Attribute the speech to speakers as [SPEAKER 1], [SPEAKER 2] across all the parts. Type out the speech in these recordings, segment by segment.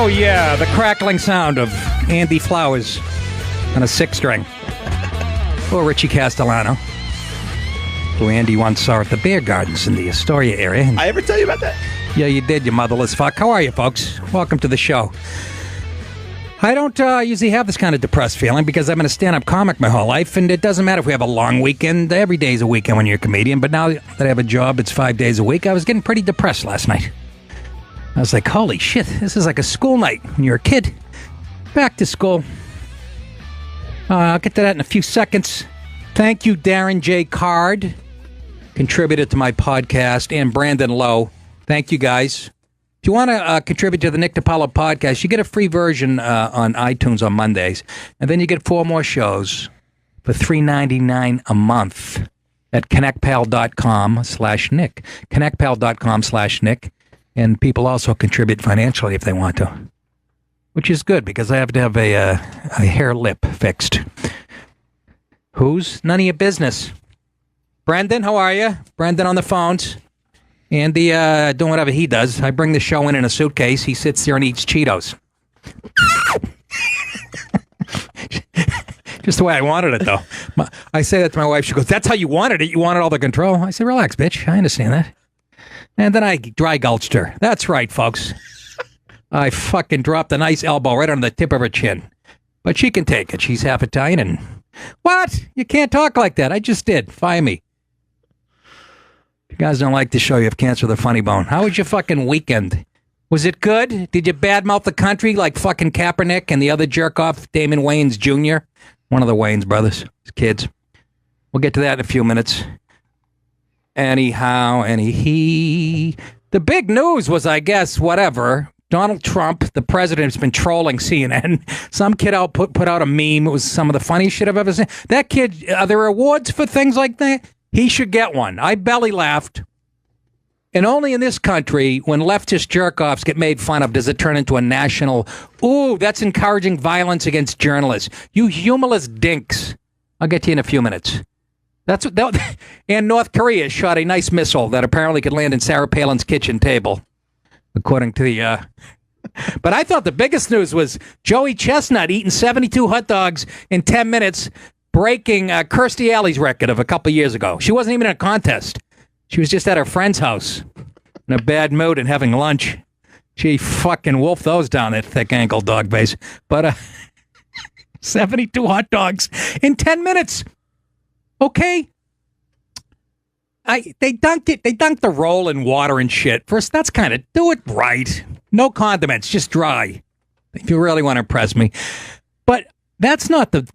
[SPEAKER 1] Oh, yeah, the crackling sound of Andy Flowers on a six string. Or Richie Castellano, who Andy once saw at the Beer Gardens in the Astoria area.
[SPEAKER 2] I ever tell you about that?
[SPEAKER 1] Yeah, you did, you motherless fuck. How are you, folks? Welcome to the show. I don't usually have this kind of depressed feeling because I've been a stand-up comic my whole life, and it doesn't matter if we have a long weekend. Every day's a weekend when you're a comedian, but now that I have a job, it's 5 days a week. I was getting pretty depressed last night. I was like, holy shit, this is like a school night when you're a kid. Back to school. I'll get to that in a few seconds. Thank you, Darren J. Card, contributed to my podcast, and Brandon Lowe. Thank you, guys. If you want to contribute to the Nick DiPaolo podcast, you get a free version on iTunes on Mondays, and then you get 4 more shows for $3.99 a month at connectpal.com/Nick. Connectpal.com/Nick. And people also contribute financially if they want to, which is good because I have to have a hair lip fixed. Who's? None of your business. Brendan, how are you? Brendan on the phones. Andy doing whatever he does. I bring the show in a suitcase. He sits there and eats Cheetos. Just the way I wanted it, though. I say that to my wife. She goes, that's how you wanted it? You wanted all the control? I said, relax, bitch. I understand that. And then I dry gulched her. That's right, folks. I fucking dropped a nice elbow right on the tip of her chin. But she can take it. She's half Italian and... What? You can't talk like that. I just did. Fire me. If you guys don't like the show, you have cancer of the funny bone. How was your fucking weekend? Was it good? Did you badmouth the country like fucking Kaepernick and the other jerk-off, Damon Wayans Jr.? One of the Wayans brothers. His kids. We'll get to that in a few minutes. Anyhow, the big news was, I guess, whatever. Donald Trump, the president, has been trolling CNN. Some kid put out a meme. It was some of the funniest shit I've ever seen. That kid, are there awards for things like that? He should get one. I belly laughed. And only in this country, when leftist jerk-offs get made fun of, does it turn into a national, ooh, that's encouraging violence against journalists. You humorless dinks. I'll get to you in a few minutes. And North Korea shot a nice missile that apparently could land in Sarah Palin's kitchen table, according to the... But I thought the biggest news was Joey Chestnut eating 72 hot dogs in 10 minutes, breaking Kirstie Alley's record of a couple years ago. She wasn't even in a contest. She was just at her friend's house in a bad mood and having lunch. She fucking wolfed those down, that thick ankle dog face. But 72 hot dogs in 10 minutes. Okay. They dunked it. They dunked the roll in water and shit. First, that's kind of, do it right. No condiments, just dry. If you really want to impress me. But that's not the...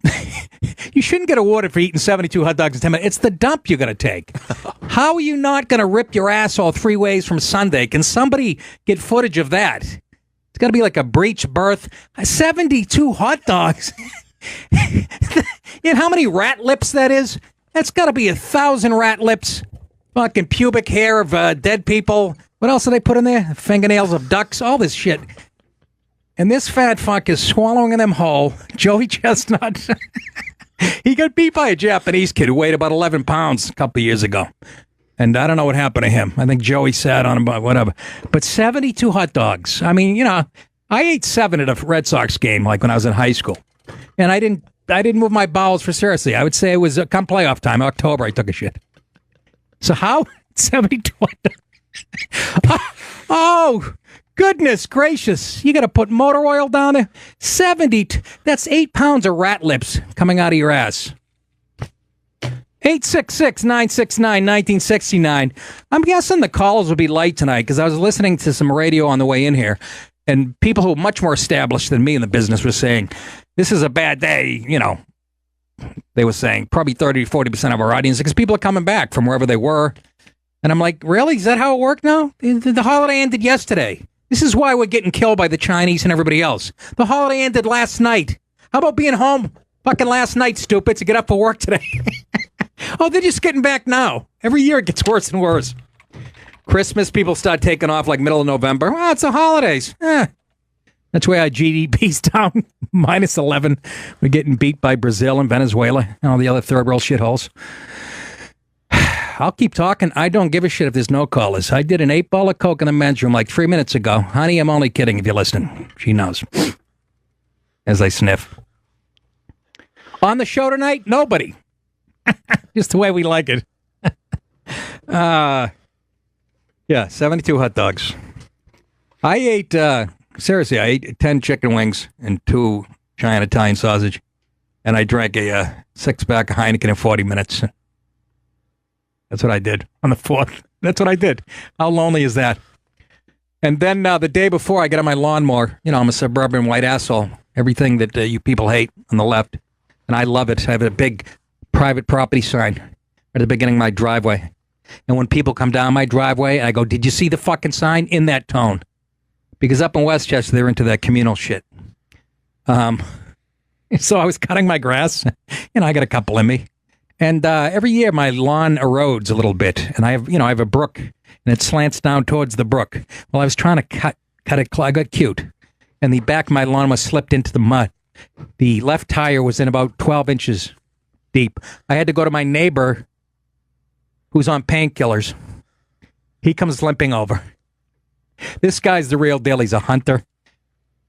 [SPEAKER 1] You shouldn't get awarded for eating 72 hot dogs in 10 minutes. It's the dump you're going to take. How are you not going to rip your asshole 3 ways from Sunday? Can somebody get footage of that? It's got to be like a breech birth. 72 hot dogs. You know how many rat lips that is? That's got to be 1,000 rat lips. Fucking pubic hair of dead people. What else do they put in there? Fingernails of ducks. All this shit. And this fat fuck is swallowing them whole. Joey Chestnut. He got beat by a Japanese kid who weighed about 11 pounds a couple years ago. And I don't know what happened to him. I think Joey sat on him, but whatever. But 72 hot dogs. I mean, you know, I ate 7 at a Red Sox game, like when I was in high school. And I didn't move my bowels for seriously. I would say it was come playoff time, October, I took a shit. So how? 72 hot dogs. Oh, goodness gracious. You got to put motor oil down there? 70. That's 8 pounds of rat lips coming out of your ass. 866-969-1969. I'm guessing the calls will be light tonight because I was listening to some radio on the way in here, and people who are much more established than me in the business were saying, this is a bad day, you know. They were saying probably 30 to 40% of our audience because people are coming back from wherever they were. And I'm like, really? Is that how it worked now? The holiday ended yesterday. This is why we're getting killed by the Chinese and everybody else. The holiday ended last night. How about being home fucking last night, stupid, to get up for work today? Oh, they're just getting back now. Every year it gets worse and worse. Christmas, people start taking off like middle of November. Well, it's the holidays. That's why our GDP's down minus 11. We're getting beat by Brazil and Venezuela and all the other third world shitholes. I'll keep talking. I don't give a shit if there's no callers. I did an 8-ball of Coke in the men's room like 3 minutes ago. Honey, I'm only kidding if you're listening. She knows. As I sniff. On the show tonight, nobody. Just the way we like it. Yeah, 72 hot dogs. I ate, seriously, I ate 10 chicken wings and 2 giant Italian sausage. And I drank a 6-pack of Heineken in 40 minutes. That's what I did on the 4th. That's what I did. How lonely is that? And then the day before, I get on my lawnmower. You know, I'm a suburban white asshole. Everything that you people hate on the left. And I love it. I have a big private property sign at the beginning of my driveway. And when people come down my driveway, I go, did you see the fucking sign? In that tone. Because up in Westchester, they're into that communal shit. So I was cutting my grass. You know, I got a couple in me. And every year my lawn erodes a little bit. And I have a brook. And it slants down towards the brook. Well, I was trying to cut it. I got cute. And the back of my lawn was slipped into the mud. The left tire was in about 12 inches deep. I had to go to my neighbor who's on painkillers. He comes limping over. This guy's the real deal. He's a hunter.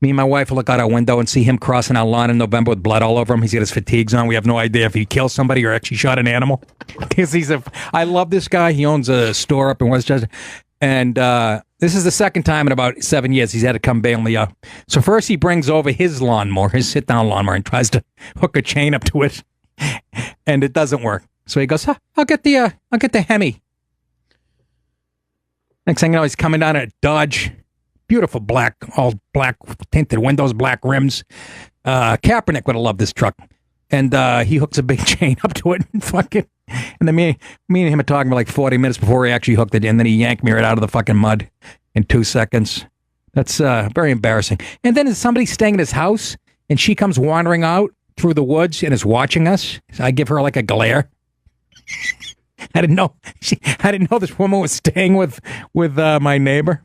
[SPEAKER 1] Me and my wife will look out our window and see him crossing our lawn in November with blood all over him. He's got his fatigues on. We have no idea if he killed somebody or actually shot an animal. Because I love this guy. He owns a store up in Westchester. And this is the second time in about 7 years he's had to come bail me up. So first he brings over his lawnmower, his sit-down lawnmower, and tries to hook a chain up to it. And it doesn't work. So he goes, I'll get the Hemi. Next thing you know, he's coming down a Dodge. Beautiful black, all black tinted windows, black rims. Kaepernick would have loved this truck. And he hooks a big chain up to it and fucking... And then me and him are talking for like 40 minutes before he actually hooked it in. Then he yanked me right out of the fucking mud in 2 seconds. That's very embarrassing. And then there's somebody staying at his house and she comes wandering out through the woods and is watching us. So I give her like a glare. I didn't know this woman was staying with my neighbor.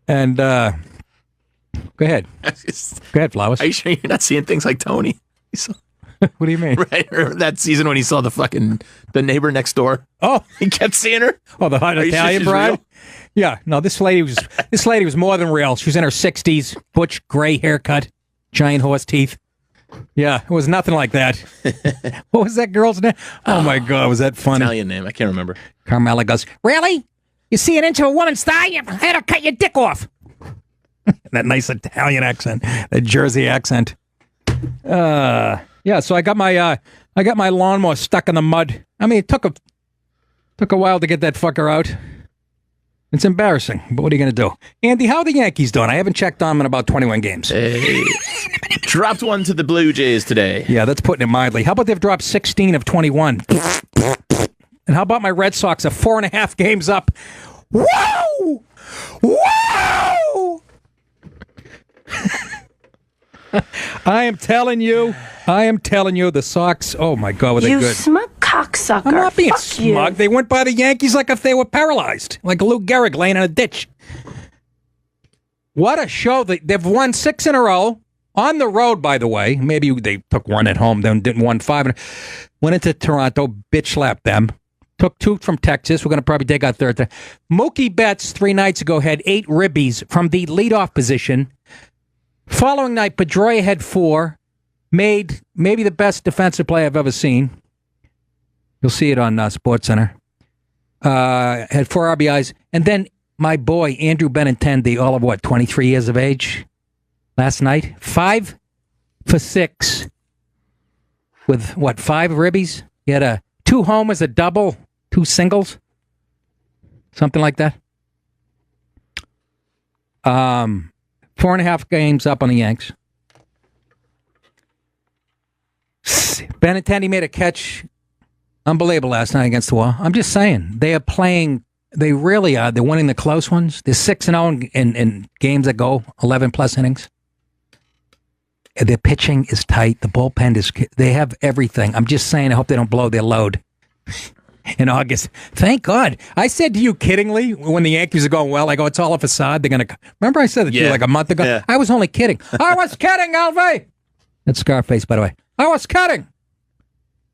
[SPEAKER 1] And go ahead. Go ahead, Flowers.
[SPEAKER 2] Are you sure you're not seeing things like Tony?
[SPEAKER 1] What do you mean?
[SPEAKER 2] Right, remember that season when he saw the neighbor next door?
[SPEAKER 1] Oh,
[SPEAKER 2] he kept seeing her.
[SPEAKER 1] Oh, the hot Italian bride. Real? Yeah, no, this lady was more than real. She was in her 60s, butch gray haircut, giant horse teeth. Yeah, it was nothing like that. What was that girl's name? Oh my God, was that funny?
[SPEAKER 2] Italian name, I can't remember.
[SPEAKER 1] Carmela goes, really? You see an inch of a woman's thigh? You had to cut your dick off. That nice Italian accent, that Jersey accent. Yeah, so I got my lawnmower stuck in the mud. I mean, it took a while to get that fucker out. It's embarrassing, but what are you going to do? Andy, how are the Yankees doing? I haven't checked on them in about 21 games.
[SPEAKER 2] Hey, dropped one to the Blue Jays today.
[SPEAKER 1] Yeah, that's putting it mildly. How about they've dropped 16 of 21? And how about my Red Sox are 4.5 games up? Whoa! Whoa! I am telling you, the Sox, oh my God, were they good.
[SPEAKER 3] You smug cocksucker.
[SPEAKER 1] I'm not being
[SPEAKER 3] Fuck
[SPEAKER 1] smug.
[SPEAKER 3] You.
[SPEAKER 1] They went by the Yankees like if they were paralyzed, like Lou Gehrig laying in a ditch. What a show. They've won 6 in a row. On the road, by the way. Maybe they took one at home, then didn't won 5. Went into Toronto, bitch slapped them. Took 2 from Texas. We're going to probably take our third. Mookie Betts 3 nights ago had 8 ribbies from the leadoff position. Following night, Pedroia had 4. Made maybe the best defensive play I've ever seen. You'll see it on SportsCenter. Had 4 RBIs. And then my boy, Andrew Benintendi, all of 23 years of age, last night, 5 for 6 with 5 ribbies? He had 2 homers, a double, 2 singles, something like that. 4.5 games up on the Yanks. Benintendi made a catch. Unbelievable last night against the wall. I'm just saying, they are playing, they really are. They're winning the close ones. They're 6-0 in games that go 11-plus innings. Their pitching is tight. The bullpen is, they have everything. I'm just saying, I hope they don't blow their load in August. Thank God. I said to you kiddingly, when the Yankees are going well, I go, it's all a facade. They're going to, remember I said that to you like a month ago? Yeah. I was only kidding. I was kidding, Alvey. That's Scarface, by the way. I was kidding.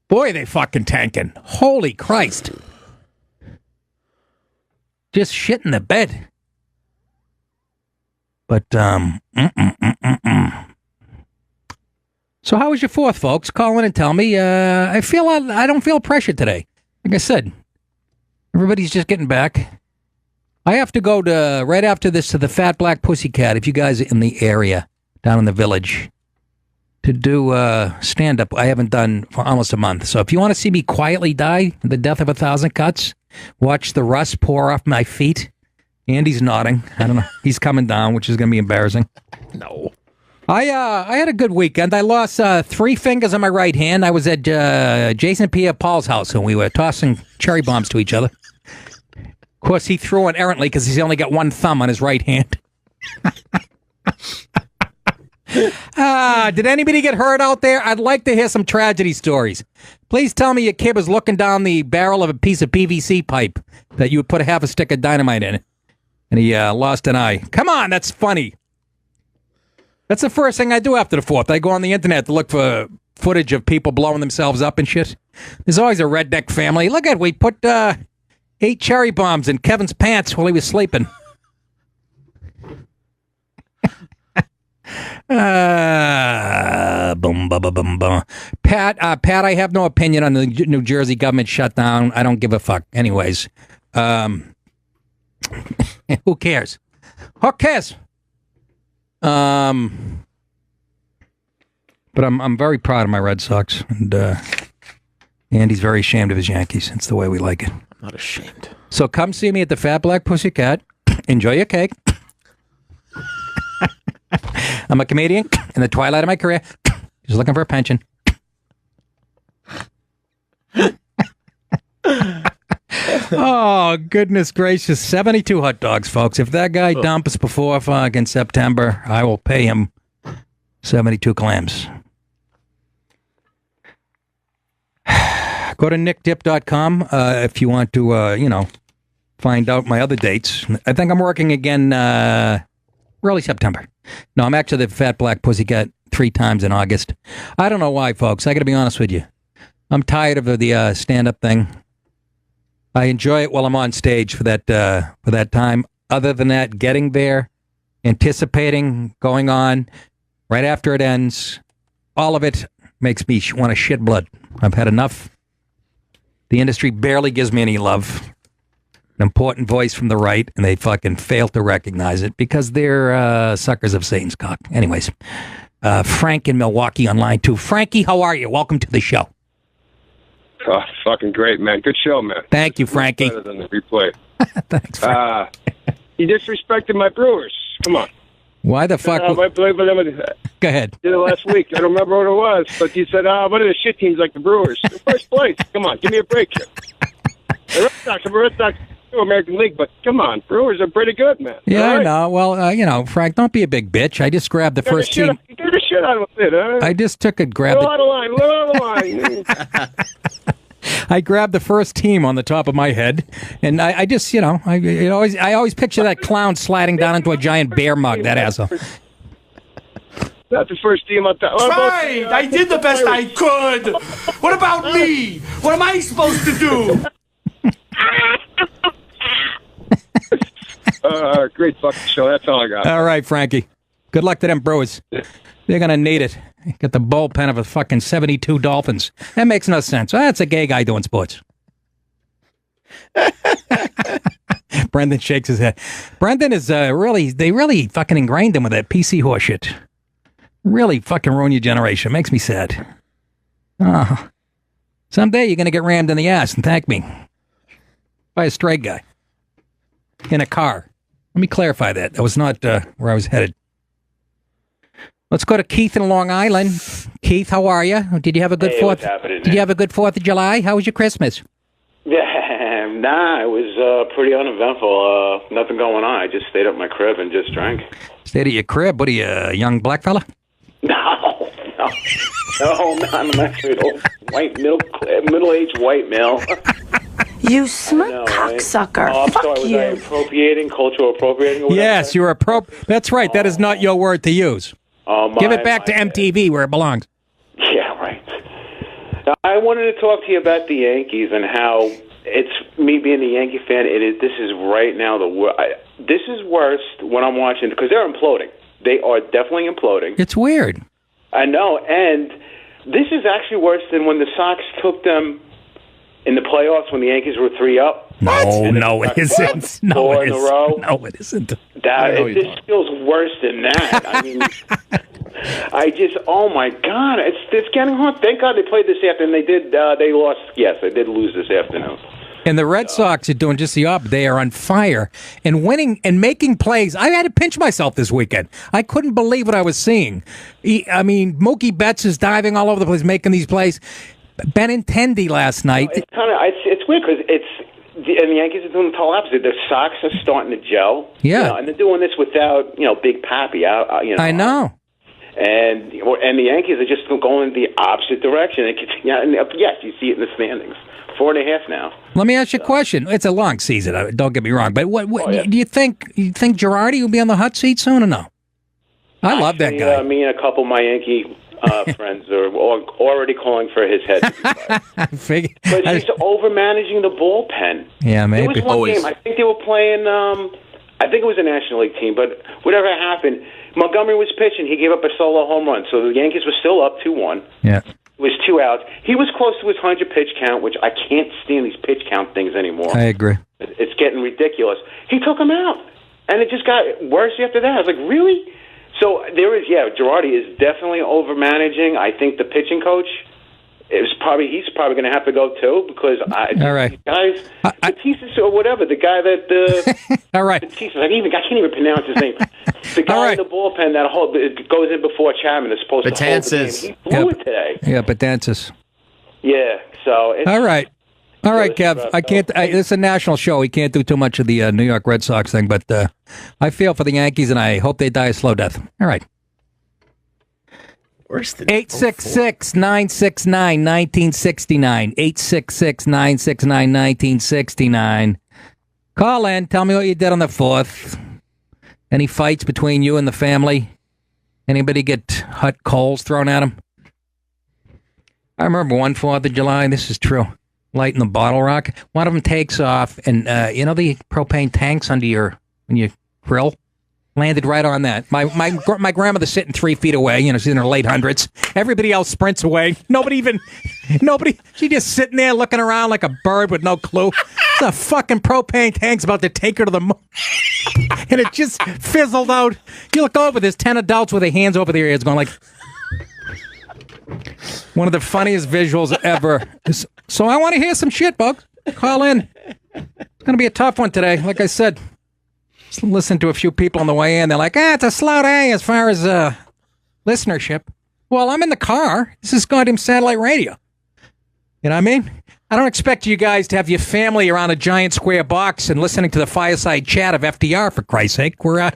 [SPEAKER 1] Boy, they fucking tanking. Holy Christ. Just shit in the bed. But, So how was your 4th, folks? Call in and tell me. I don't feel pressure today. Like I said, everybody's just getting back. I have to go to, right after this, to the Fat Black Pussycat, if you guys are in the area, down in the village, to do stand-up. I haven't done for almost a month. So if you want to see me quietly die, the death of 1,000 cuts, watch the rust pour off my feet. Andy's nodding. I don't know. He's coming down, which is going to be embarrassing.
[SPEAKER 2] No.
[SPEAKER 1] I had a good weekend. I lost 3 fingers on my right hand. I was at Jason Pierre Paul's house, and we were tossing cherry bombs to each other. Of course, he threw one errantly because he's only got one thumb on his right hand. Did anybody get hurt out there? I'd like to hear some tragedy stories. Please tell me your kid was looking down the barrel of a piece of PVC pipe that you would put half a stick of dynamite in, and he lost an eye. Come on, that's funny. That's the first thing I do after the 4th. I go on the internet to look for footage of people blowing themselves up and shit. There's always a redneck family. Look at, we put 8 cherry bombs in Kevin's pants while he was sleeping. Boom, ba, ba, boom, ba. Pat, I have no opinion on the New Jersey government shutdown. I don't give a fuck. Anyways, who cares? Who cares? But I'm very proud of my Red Sox, and Andy's very ashamed of his Yankees. It's the way we like it.
[SPEAKER 2] I'm not ashamed.
[SPEAKER 1] So come see me at the Fat Black Pussycat. Enjoy your cake. I'm a comedian in the twilight of my career. Just looking for a pension. Oh, goodness gracious. 72 hot dogs, folks. If that guy dumps before fucking September, I will pay him 72 clams. Go to nickdip.com if you want to, find out my other dates. I think I'm working again early September. No, I'm actually the Fat Black Pussycat 3 times in August. I don't know why, folks. I got to be honest with you. I'm tired of the stand-up thing. I enjoy it while I'm on stage for that time. Other than that, getting there, anticipating, going on, right after it ends, all of it makes me want to shit blood. I've had enough. The industry barely gives me any love. An important voice from the right, and they fucking fail to recognize it because they're suckers of Satan's cock. Anyways, Frank in Milwaukee on line 2. Frankie, how are you? Welcome to the show.
[SPEAKER 3] Oh, fucking great, man. Good show, man.
[SPEAKER 1] Thank you, Frankie.
[SPEAKER 3] Better than the replay.
[SPEAKER 1] Thanks, Frank.
[SPEAKER 3] You disrespected my Brewers. Come on.
[SPEAKER 1] Why the fuck?
[SPEAKER 3] Go
[SPEAKER 1] ahead.
[SPEAKER 3] Did it last week. I don't remember what it was, but you said, what are the shit teams like the Brewers? In first place. Come on, give me a break here. The Red Sox, American League, but come on, Brewers are pretty good, man.
[SPEAKER 1] Yeah,
[SPEAKER 3] right?
[SPEAKER 1] I know. Well, Frank, don't be a big bitch. I just grabbed the first team.
[SPEAKER 3] Get the shit out of it, huh?
[SPEAKER 1] I just took a grab.
[SPEAKER 3] Little out of line.
[SPEAKER 1] I grabbed the first team on the top of my head, and I just, I always picture that clown sliding down into a giant bear mug. That asshole.
[SPEAKER 3] Not the first team I thought.
[SPEAKER 4] Tried. I did the best I could. What about me? What am I supposed to do?
[SPEAKER 3] Great fucking show. That's all I got.
[SPEAKER 1] All right, Frankie. Good luck to them Brewers. They're going to need it. Got the bullpen of a fucking 72 Dolphins. That makes no sense. That's a gay guy doing sports. Brendan shakes his head. Brendan is they really fucking ingrained him with that PC horseshit. Really fucking ruin your generation. Makes me sad. Someday you're going to get rammed in the ass and thank me. By a straight guy. In a car. Let me clarify that. That was not where I was headed. Let's go to Keith in Long Island. Keith, how are you? Did you have a good 4th?
[SPEAKER 5] What's happening,
[SPEAKER 1] Did you have a good 4th of July? How was your Christmas?
[SPEAKER 5] Nah, it was pretty uneventful. Nothing going on. I just stayed at my crib and just drank.
[SPEAKER 1] Stayed at your crib? What are you, a young black fella?
[SPEAKER 5] No, I'm actually an old middle-aged white male.
[SPEAKER 6] You smart cocksucker.
[SPEAKER 5] Oh, I'm
[SPEAKER 6] Fuck
[SPEAKER 5] sorry,
[SPEAKER 6] you.
[SPEAKER 5] was I cultural appropriating? Or whatever?
[SPEAKER 1] Yes, you're That's right. That is not your word to use. Give it back to MTV where it belongs.
[SPEAKER 5] Yeah, right. Now, I wanted to talk to you about the Yankees and how it's me being a Yankee fan. This is right now this is worse when I'm watching because they're imploding. They are definitely imploding.
[SPEAKER 1] It's weird.
[SPEAKER 5] I know, and this is actually worse than when the Sox took them in the playoffs when the Yankees were 3-up.
[SPEAKER 1] No, it isn't.
[SPEAKER 5] Four in a row.
[SPEAKER 1] No, it isn't.
[SPEAKER 5] This feels worse than that. I mean, oh my God, it's getting hard. Thank God they played this afternoon. They did. They lost. Yes, they did lose this afternoon.
[SPEAKER 1] And the Red Sox are doing just the opposite. They are on fire and winning and making plays. I had to pinch myself this weekend. I couldn't believe what I was seeing. I mean, Mookie Betts is diving all over the place, making these plays. Benintendi last night.
[SPEAKER 5] It's weird because and the Yankees are doing the total opposite. The Sox are starting to gel.
[SPEAKER 1] Yeah,
[SPEAKER 5] and they're doing this without Big Pappy.
[SPEAKER 1] I know.
[SPEAKER 5] And the Yankees are just going in the opposite direction. And yes, you see it in the standings. 4.5 now.
[SPEAKER 1] Let me ask you a question. It's a long season. Don't get me wrong, but do you think Girardi will be on the hot seat soon or no? I love that guy.
[SPEAKER 5] Me and a couple of my Yankee friends are already calling for his head. But he's over-managing the bullpen.
[SPEAKER 1] Yeah, maybe.
[SPEAKER 5] There was one game, I think they were playing, I think it was a National League team, but whatever happened, Montgomery was pitching. He gave up a solo home run, so the Yankees were still up 2-1.
[SPEAKER 1] Yeah.
[SPEAKER 5] It was 2 outs. He was close to his 100 pitch count, which I can't stand these pitch count things anymore.
[SPEAKER 1] I agree.
[SPEAKER 5] It's getting ridiculous. He took him out, and it just got worse after that. I was like, really? So Girardi is definitely over-managing. I think the pitching coach he's probably going to have to go too because
[SPEAKER 1] all right,
[SPEAKER 5] guys, Batista or whatever, the guy that
[SPEAKER 1] all right,
[SPEAKER 5] Batista, I can't even pronounce his name. The guy in the bullpen that goes in before Chapman is supposed to hold the game. He blew it today.
[SPEAKER 1] Yeah, Betances.
[SPEAKER 5] Yeah, so
[SPEAKER 1] all right, Kev. I can't. It's a national show. We can't do too much of the New York Red Sox thing, but I feel for the Yankees, and I hope they die a slow death. All right.
[SPEAKER 2] Worse than
[SPEAKER 1] 866-969-1969. 866-969-1969. Call in. Tell me what you did on the 4th. Any fights between you and the family? Anybody get hot coals thrown at them? I remember one 4th of July. This is true. Lighting the bottle rocket. One of them takes off, and the propane tanks when you grill? Landed right on that. My grandmother's sitting 3 feet away. She's in her late hundreds. Everybody else sprints away. Nobody. She just sitting there looking around like a bird with no clue. The fucking propane tank's about to take her to the moon. And it just fizzled out. You look over, there's 10 adults with their hands over their ears going like... One of the funniest visuals ever. So I want to hear some shit, Bugs. Call in. It's going to be a tough one today. Like I said, just listen to a few people on the way in. They're like, it's a slow day as far as listenership. Well, I'm in the car. This is goddamn satellite radio. You know what I mean? I don't expect you guys to have your family around a giant square box and listening to the fireside chat of FDR, for Christ's sake. We're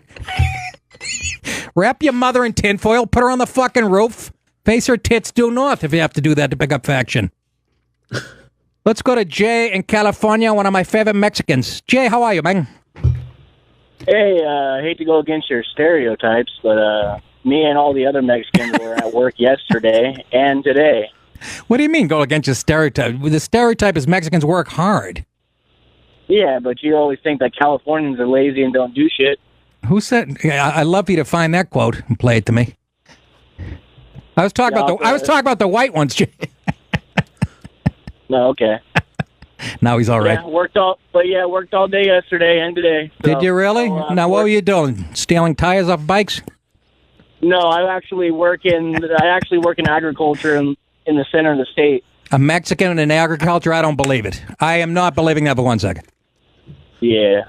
[SPEAKER 1] wrap your mother in tinfoil, put her on the fucking roof, face her tits due north if you have to do that to pick up faction. Let's go to Jay in California, one of my favorite Mexicans. Jay, how are you, man?
[SPEAKER 7] Hey, I hate to go against your stereotypes, but me and all the other Mexicans were at work yesterday and today.
[SPEAKER 1] What do you mean go against your stereotype? The stereotype is Mexicans work hard.
[SPEAKER 7] Yeah, but you always think that Californians are lazy and don't do shit.
[SPEAKER 1] Who said? I'd love you to find that quote and play it to me. I was talking about the white ones.
[SPEAKER 7] No, okay.
[SPEAKER 1] Now he's all right.
[SPEAKER 7] Yeah, worked all day yesterday and today. So,
[SPEAKER 1] did you really? Now what were you doing? Stealing tires off bikes?
[SPEAKER 7] No, I actually work in agriculture in the center of the state.
[SPEAKER 1] A Mexican in agriculture? I don't believe it. I am not believing that for 1 second.
[SPEAKER 7] Yeah.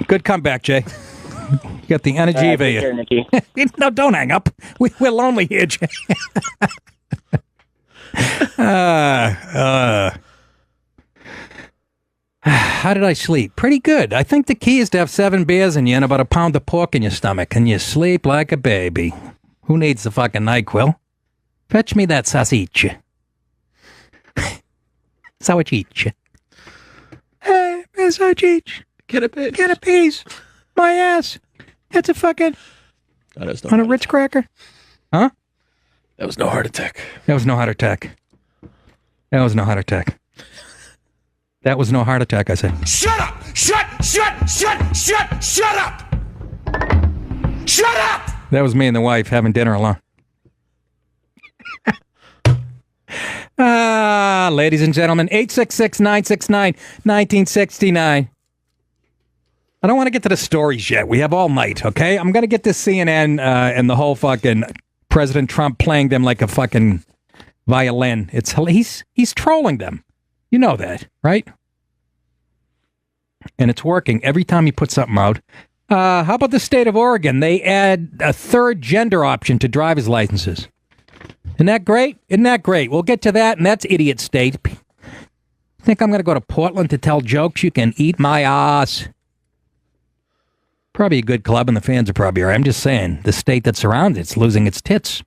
[SPEAKER 1] Good comeback, Jay. You got the energy of
[SPEAKER 7] you. Care, Nikki.
[SPEAKER 1] No, don't hang up. We're lonely here, Jay. How did I sleep? Pretty good. I think the key is to have 7 beers in you and about a pound of pork in your stomach, and you sleep like a baby. Who needs the fucking NyQuil? Fetch me that sausage. Sausage. Hey, sausage.
[SPEAKER 2] Get a piece.
[SPEAKER 1] Get a piece. My ass. That's a fucking... on a Ritz cracker? Huh?
[SPEAKER 2] That was no heart attack.
[SPEAKER 1] That was no heart attack. That was no heart attack. That was no heart attack, I said.
[SPEAKER 4] Shut up! Shut up! Shut up! Shut up!
[SPEAKER 1] That was me and the wife having dinner alone. Ladies and gentlemen, 866-969-1969. I don't want to get to the stories yet. We have all night, okay? I'm going to get to CNN and the whole fucking President Trump playing them like a fucking violin. He's trolling them. You know that, right? And it's working every time he puts something out. How about the state of Oregon? They add a third gender option to driver's licenses. Isn't that great? Isn't that great? We'll get to that, and that's idiot state. Think I'm going to go to Portland to tell jokes? You can eat my ass. Probably a good club, and the fans are probably all right. I'm just saying, the state that surrounds it's losing its tits.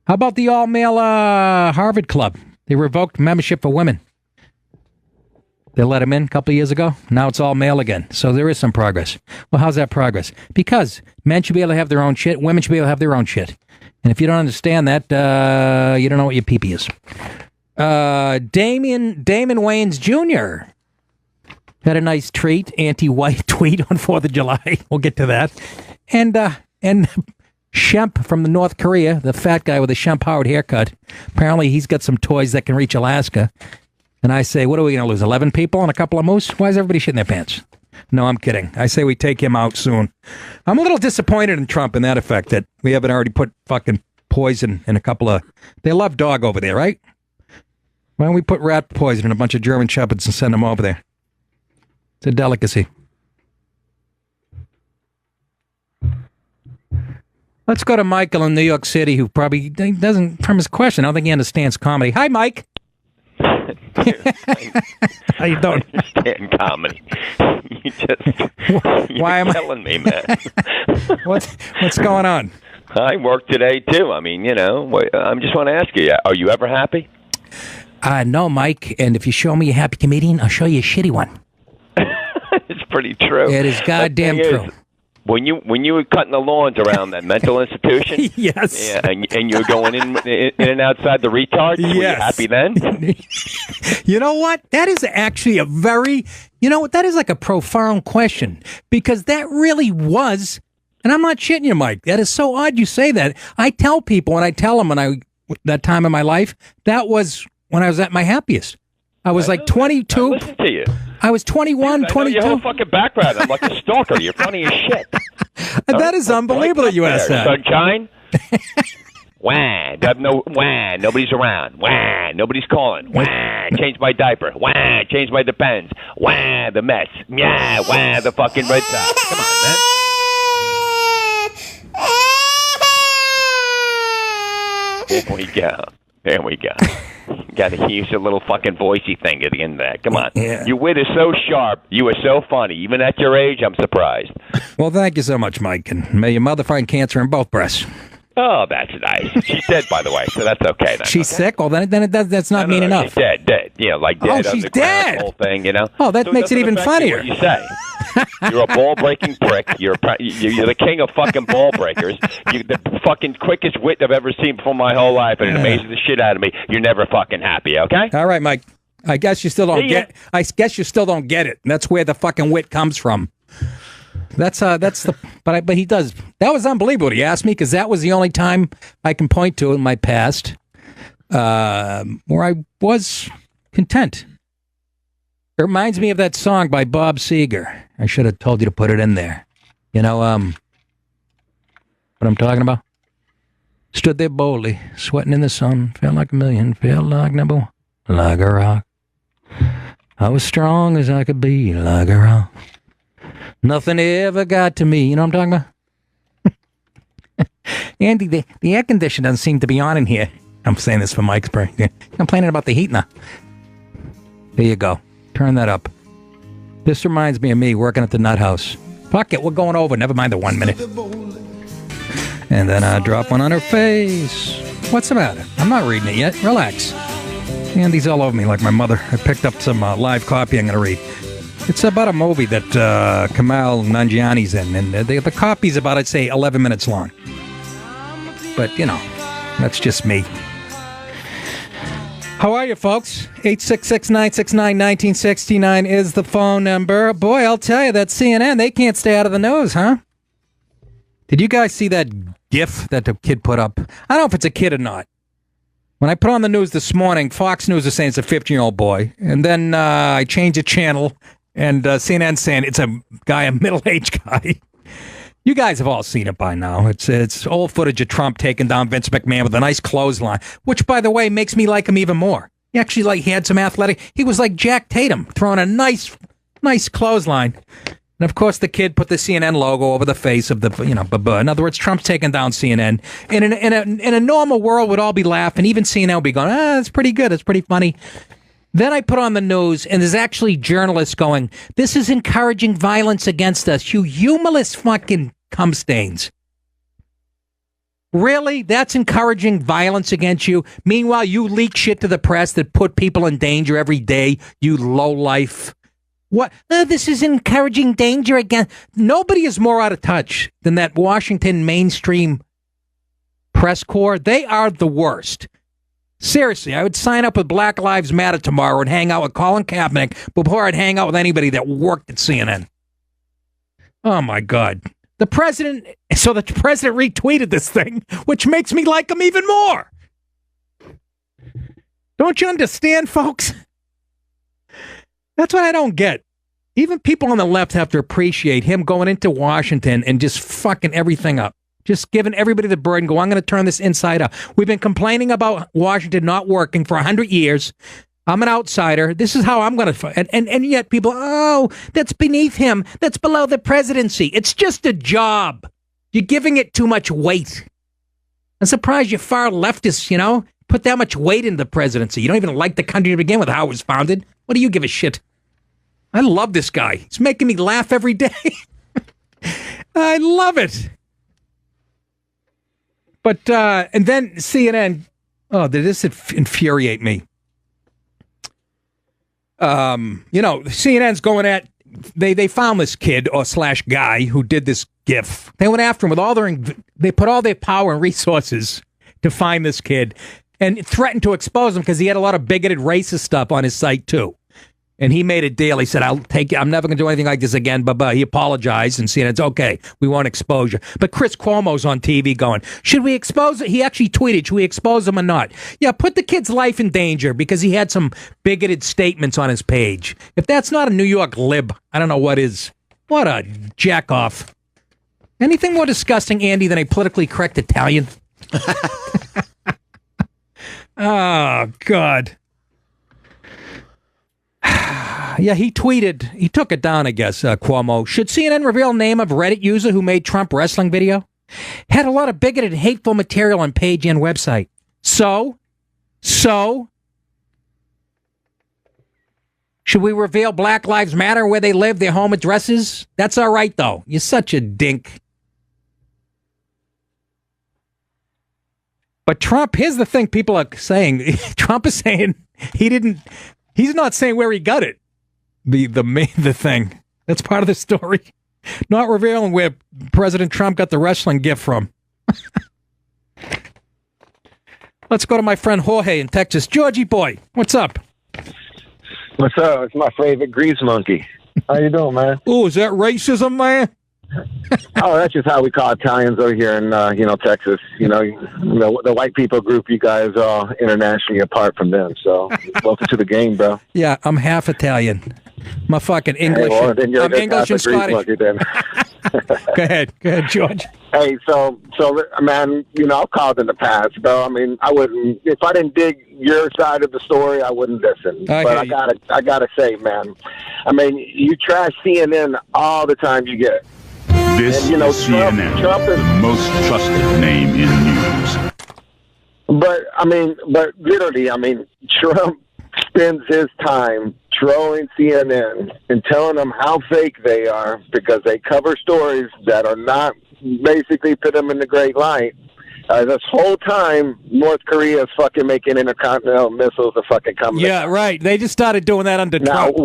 [SPEAKER 1] How about the all-male Harvard Club? They revoked membership for women. They let them in a couple of years ago. Now it's all male again. So there is some progress. Well, how's that progress? Because men should be able to have their own shit. Women should be able to have their own shit. And if you don't understand that, you don't know what your pee-pee is. Damon Wayans Jr. had a nice treat, anti-white tweet on 4th of July. We'll get to that. And Shemp from the North Korea, the fat guy with a Shemp Howard haircut, apparently he's got some toys that can reach Alaska. And I say, what are we going to lose, 11 people and a couple of moose? Why is everybody shitting their pants? No, I'm kidding. I say we take him out soon. I'm a little disappointed in Trump in that effect that we haven't already put fucking poison in a couple of... They love dog over there, right? Why don't we put rat poison in a bunch of German shepherds and send them over there? It's a delicacy. Let's go to Michael in New York City, who probably doesn't, from his question, I don't think he understands comedy. Hi, Mike. How you doing?
[SPEAKER 8] I understand comedy.
[SPEAKER 1] Why am
[SPEAKER 8] killing me, man?
[SPEAKER 1] What's going on?
[SPEAKER 8] I work today too. I mean, I just want to ask you: are you ever happy?
[SPEAKER 1] No, Mike. And if you show me a happy comedian, I'll show you a shitty one.
[SPEAKER 8] It's pretty true.
[SPEAKER 1] It is goddamn true.
[SPEAKER 8] When you were cutting the lawns around that mental institution,
[SPEAKER 1] yes,
[SPEAKER 8] yeah, and you were going in and outside the retards,
[SPEAKER 1] yes.
[SPEAKER 8] Were you happy then?
[SPEAKER 1] You know what? That is actually a very, that is like a profound question, because that really was, and I'm not shitting you, Mike. That is so odd you say that. I tell people, and I tell them that time in my life, that was when I was at my happiest. I was like 22.
[SPEAKER 8] I listen to you.
[SPEAKER 1] I was 21, 22.
[SPEAKER 8] Your whole fucking background. I'm like a stalker. You're funny as shit.
[SPEAKER 1] That is unbelievable that you asked that.
[SPEAKER 8] Sunshine? Wah. Wah. Nobody's around. Wah. Nobody's calling. Wah. Change my diaper. Wah. Change my Depends. Wah. The mess. Yeah. Wah. The fucking Red Sox. Come on, man. There we go. There we go. Got to use a little fucking voicey thing at the end of that. Come on.
[SPEAKER 1] Yeah.
[SPEAKER 8] Your wit is so sharp. You are so funny. Even at your age, I'm surprised.
[SPEAKER 1] Well, thank you so much, Mike. And may your mother find cancer in both breasts.
[SPEAKER 8] Oh, that's nice. She's dead, by the way, so that's okay then.
[SPEAKER 1] She's sick? Well, then that's not mean enough.
[SPEAKER 8] She's dead. Yeah, like dead.
[SPEAKER 1] Oh, she's
[SPEAKER 8] underground,
[SPEAKER 1] dead.
[SPEAKER 8] The whole thing,
[SPEAKER 1] Oh, that makes it even funnier.
[SPEAKER 8] What you say? You're a ball-breaking prick. You're the king of fucking ball breakers. You're the fucking quickest wit I've ever seen before my whole life, and it amazes the shit out of me. You're never fucking happy, okay?
[SPEAKER 1] All right, Mike. I guess you still don't get. I guess you still don't get it. And that's where the fucking wit comes from. That's the. But he does. That was unbelievable what he asked me, because that was the only time I can point to in my past where I was content. It reminds me of that song by Bob Seger. I should have told you to put it in there. What I'm talking about? Stood there boldly, sweating in the sun, felt like a million, felt like number one, like a rock. I was strong as I could be, like a rock. Nothing ever got to me. You know what I'm talking about? Andy, the air conditioner doesn't seem to be on in here. I'm saying this for Mike's brain. Complaining about the heat now. There you go. Turn that up. This reminds me of me working at the Nut House. Fuck it, we're going over. Never mind the 1 minute. And then I drop one on her face. What's the matter? I'm not reading it yet. Relax. Andy's all over me like my mother. I picked up some live copy I'm going to read. It's about a movie that Kumail Nanjiani's in. And the copy's about, I'd say, 11 minutes long. But, that's just me. How are you, folks? 866-969-1969 is the phone number. Boy, I'll tell you, that CNN, they can't stay out of the news, huh? Did you guys see that GIF that the kid put up? I don't know if it's a kid or not. When I put on the news this morning, Fox News is saying it's a 15-year-old boy. And then I changed the channel, and CNN saying it's a middle-aged guy. You guys have all seen it by now. It's old footage of Trump taking down Vince McMahon with a nice clothesline, which, by the way, makes me like him even more. He actually he had some athletic. He was like Jack Tatum, throwing a nice clothesline. And of course, the kid put the CNN logo over the face of the, in other words, Trump's taking down CNN. And in a normal world, we'd all be laughing. Even CNN would be going, that's pretty good. That's pretty funny. Then I put on the news, and there's actually journalists going, this is encouraging violence against us. You humorless fucking cum stains. Really? That's encouraging violence against you? Meanwhile, you leak shit to the press that put people in danger every day, you lowlife. What? This is encouraging danger again. Nobody is more out of touch than that Washington mainstream press corps. They are the worst. Seriously, I would sign up with Black Lives Matter tomorrow and hang out with Colin Kaepernick before I'd hang out with anybody that worked at CNN. Oh, my God. The president retweeted this thing, which makes me like him even more. Don't you understand, folks? That's what I don't get. Even people on the left have to appreciate him going into Washington and just fucking everything up. Just giving everybody the burden, go, I'm going to turn this inside out. We've been complaining about Washington not working for 100 years. I'm an outsider. This is how I'm going to... And yet people, that's beneath him. That's below the presidency. It's just a job. You're giving it too much weight. I'm surprised you far leftists, put that much weight in the presidency. You don't even like the country to begin with, how it was founded. What do you give a shit? I love this guy. He's making me laugh every day. I love it. But, and then CNN, did this infuriate me? CNN's going at, they found this kid or / guy who did this GIF. They went after him with they put all their power and resources to find this kid and threatened to expose him because he had a lot of bigoted racist stuff on his site too. And he made a deal. He said, I'll take it. I'm never going to do anything like this again. But he apologized and said, it's okay. We won't expose you. But Chris Cuomo's on TV going, should we expose it? He actually tweeted, should we expose him or not? Yeah, put the kid's life in danger because he had some bigoted statements on his page. If that's not a New York lib, I don't know what is. What a jack-off. Anything more disgusting, Andy, than a politically correct Italian? Oh, God. Yeah, he tweeted, he took it down, I guess, Cuomo. Should CNN reveal name of Reddit user who made Trump wrestling video? Had a lot of bigoted, hateful material on page and website. So? Should we reveal Black Lives Matter, where they live, their home addresses? That's all right, though. You're such a dink. But Trump, here's the thing people are saying. Trump is saying he's not saying where he got it. The thing. That's part of the story. Not revealing where President Trump got the wrestling gift from. Let's go to my friend Jorge in Texas. Georgie boy, what's up?
[SPEAKER 9] What's up? It's my favorite grease monkey. How you doing, man?
[SPEAKER 1] Oh, is that racism, man?
[SPEAKER 9] Oh, that's just how we call Italians over here in, Texas. The white people group you guys are internationally apart from them. So, welcome to the game, bro.
[SPEAKER 1] Yeah, I'm half Italian. My fucking English.
[SPEAKER 9] Hey, well, then you're
[SPEAKER 1] I'm English and Scottish.
[SPEAKER 9] Monkey, then.
[SPEAKER 1] Go ahead, George.
[SPEAKER 9] Hey, so, man, I've called in the past, bro. I mean, I wouldn't, if I didn't dig your side of the story, I wouldn't listen. I gotta say, man, I mean, you trash CNN all the time you get.
[SPEAKER 10] This is CNN,
[SPEAKER 9] Trump is
[SPEAKER 10] the most trusted name in news.
[SPEAKER 9] But literally, Trump spends his time trolling CNN and telling them how fake they are because they cover stories that are not basically put them in the great light. This whole time, North Korea is fucking making intercontinental missiles to fucking come.
[SPEAKER 1] Yeah, right. They just started doing that under Trump.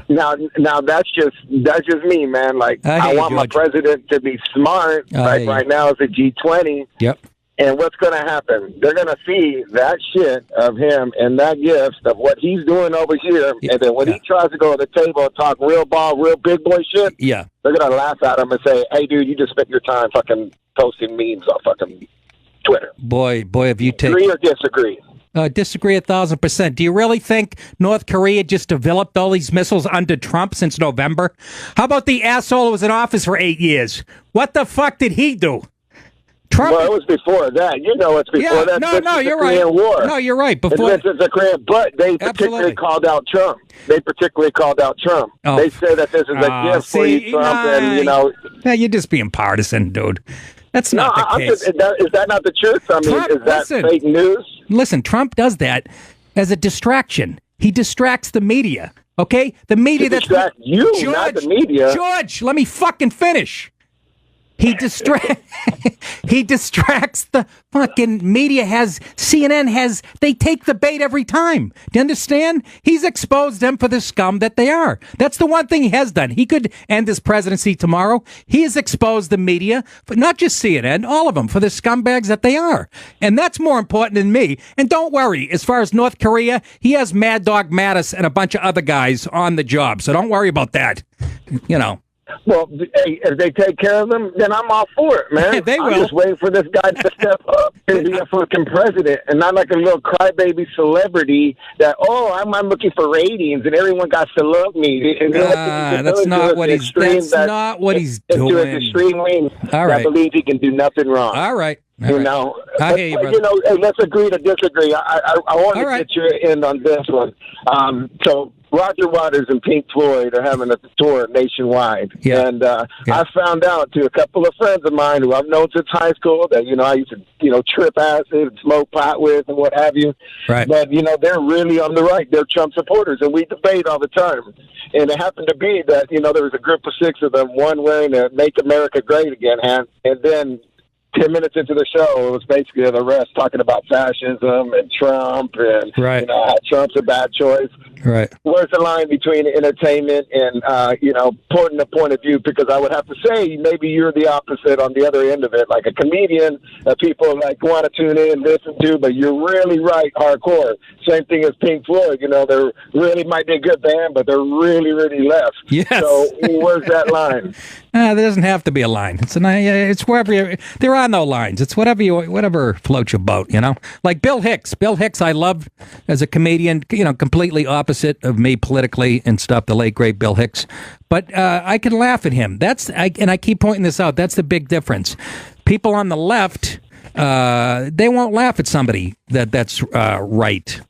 [SPEAKER 9] Now that's just me, man. Like I want my president to be smart. Like right now, it's a G20.
[SPEAKER 1] Yep.
[SPEAKER 9] And what's going to happen? They're going to see that shit of him and that gift of what he's doing over here. And then when he tries to go to the table and talk real ball, real big boy shit, they're going to laugh at him and say, hey, dude, you just spent your time fucking posting memes on fucking Twitter.
[SPEAKER 1] Boy, if you take...
[SPEAKER 9] Agree or disagree?
[SPEAKER 1] Disagree 1,000%. Do you really think North Korea just developed all these missiles under Trump since November? How about the asshole who was in office for 8 years? What the fuck did he do? Trump.
[SPEAKER 9] Well, it was before that. You know, it's before that.
[SPEAKER 1] No, you're right.
[SPEAKER 9] War.
[SPEAKER 1] No, you're right. Before
[SPEAKER 9] it's the Korean, but they particularly called out Trump. They say that this is a gift for you, Trump, and you know.
[SPEAKER 1] Yeah, you're just being partisan, dude. That's not the case.
[SPEAKER 9] Is that not the truth? I mean, Trump, is that fake news?
[SPEAKER 1] Listen, Trump does that as a distraction. He distracts the media. Okay, the media
[SPEAKER 9] not the media.
[SPEAKER 1] George, let me fucking finish. He distracts the fucking media. CNN they take the bait every time. Do you understand? He's exposed them for the scum that they are. That's the one thing he has done. He could end his presidency tomorrow. He has exposed the media, but not just CNN, all of them, for the scumbags that they are. And that's more important than me. And don't worry, as far as North Korea, he has Mad Dog Mattis and a bunch of other guys on the job. So don't worry about that. You know.
[SPEAKER 9] Well, hey, if they take care of them, then I'm all for it, man.
[SPEAKER 1] They will.
[SPEAKER 9] I'm just waiting for this guy to step up and be a fucking president and not like a little crybaby celebrity that, I'm looking for ratings and everyone got to love me.
[SPEAKER 1] That's not what he's doing.
[SPEAKER 9] To an extreme wing.
[SPEAKER 1] All right.
[SPEAKER 9] I believe he can do nothing wrong.
[SPEAKER 1] All right.
[SPEAKER 9] You know,
[SPEAKER 1] hey,
[SPEAKER 9] let's agree to disagree. I want to get your end on this one. So Roger Waters and Pink Floyd are having a tour nationwide, and I found out to a couple of friends of mine who I've known since high school that I used to trip acid and smoke pot with and what have you.
[SPEAKER 1] Right.
[SPEAKER 9] But they're really on the right. They're Trump supporters, and we debate all the time. And it happened to be that there was a group of 6 of them, one wearing a "Make America Great Again" hat, and then 10 minutes into the show, it was basically the rest talking about fascism and Trump and how Trump's a bad choice.
[SPEAKER 1] Right.
[SPEAKER 9] Where's the line between entertainment and, putting a point of view? Because I would have to say maybe you're the opposite on the other end of it, like a comedian that people want to tune in, listen to, but you're really right, hardcore. Same thing as Pink Floyd. They really might be a good band, but they're really, really left.
[SPEAKER 1] Yes.
[SPEAKER 9] So where's that line?
[SPEAKER 1] There doesn't have to be a line. It's wherever there are no lines. It's whatever floats your boat. Like Bill Hicks. Bill Hicks, I love as a comedian. Completely opposite of me politically and stuff. The late great Bill Hicks, but I can laugh at him. And I keep pointing this out. That's the big difference. People on the left, they won't laugh at somebody that's right.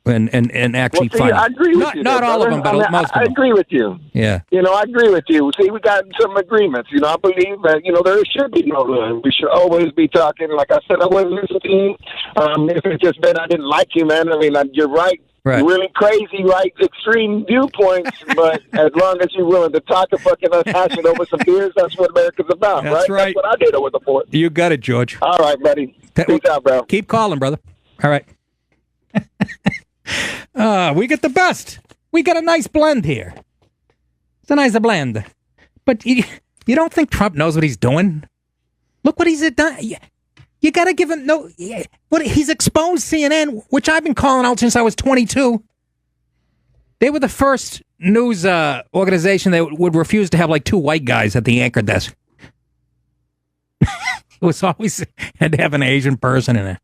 [SPEAKER 1] And actually find.
[SPEAKER 9] I agree with you.
[SPEAKER 1] Not all of them, but most of them.
[SPEAKER 9] I agree with you.
[SPEAKER 1] Yeah.
[SPEAKER 9] I agree with you. See, we got some agreements. I believe that, there should be no line. We should always be talking. Like I said, I wasn't listening. If it's just been I didn't like you, man. I mean, you're right.
[SPEAKER 1] Right.
[SPEAKER 9] Really crazy, right? Extreme viewpoints, but as long as you're willing to talk and fucking us hashing over some beers, that's what America's about,
[SPEAKER 1] That's right.
[SPEAKER 9] That's what I did over the port.
[SPEAKER 1] You got it, George.
[SPEAKER 9] All right, buddy. Peace out, bro.
[SPEAKER 1] Keep calling, brother. All right. We get the best. We got a nice blend here. It's a nice blend. But you don't think Trump knows what he's doing? Look what he's done. You got to give him he's exposed CNN, which I've been calling out since I was 22. They were the first news organization that would refuse to have 2 white guys at the anchor desk. It was always had to have an Asian person in it.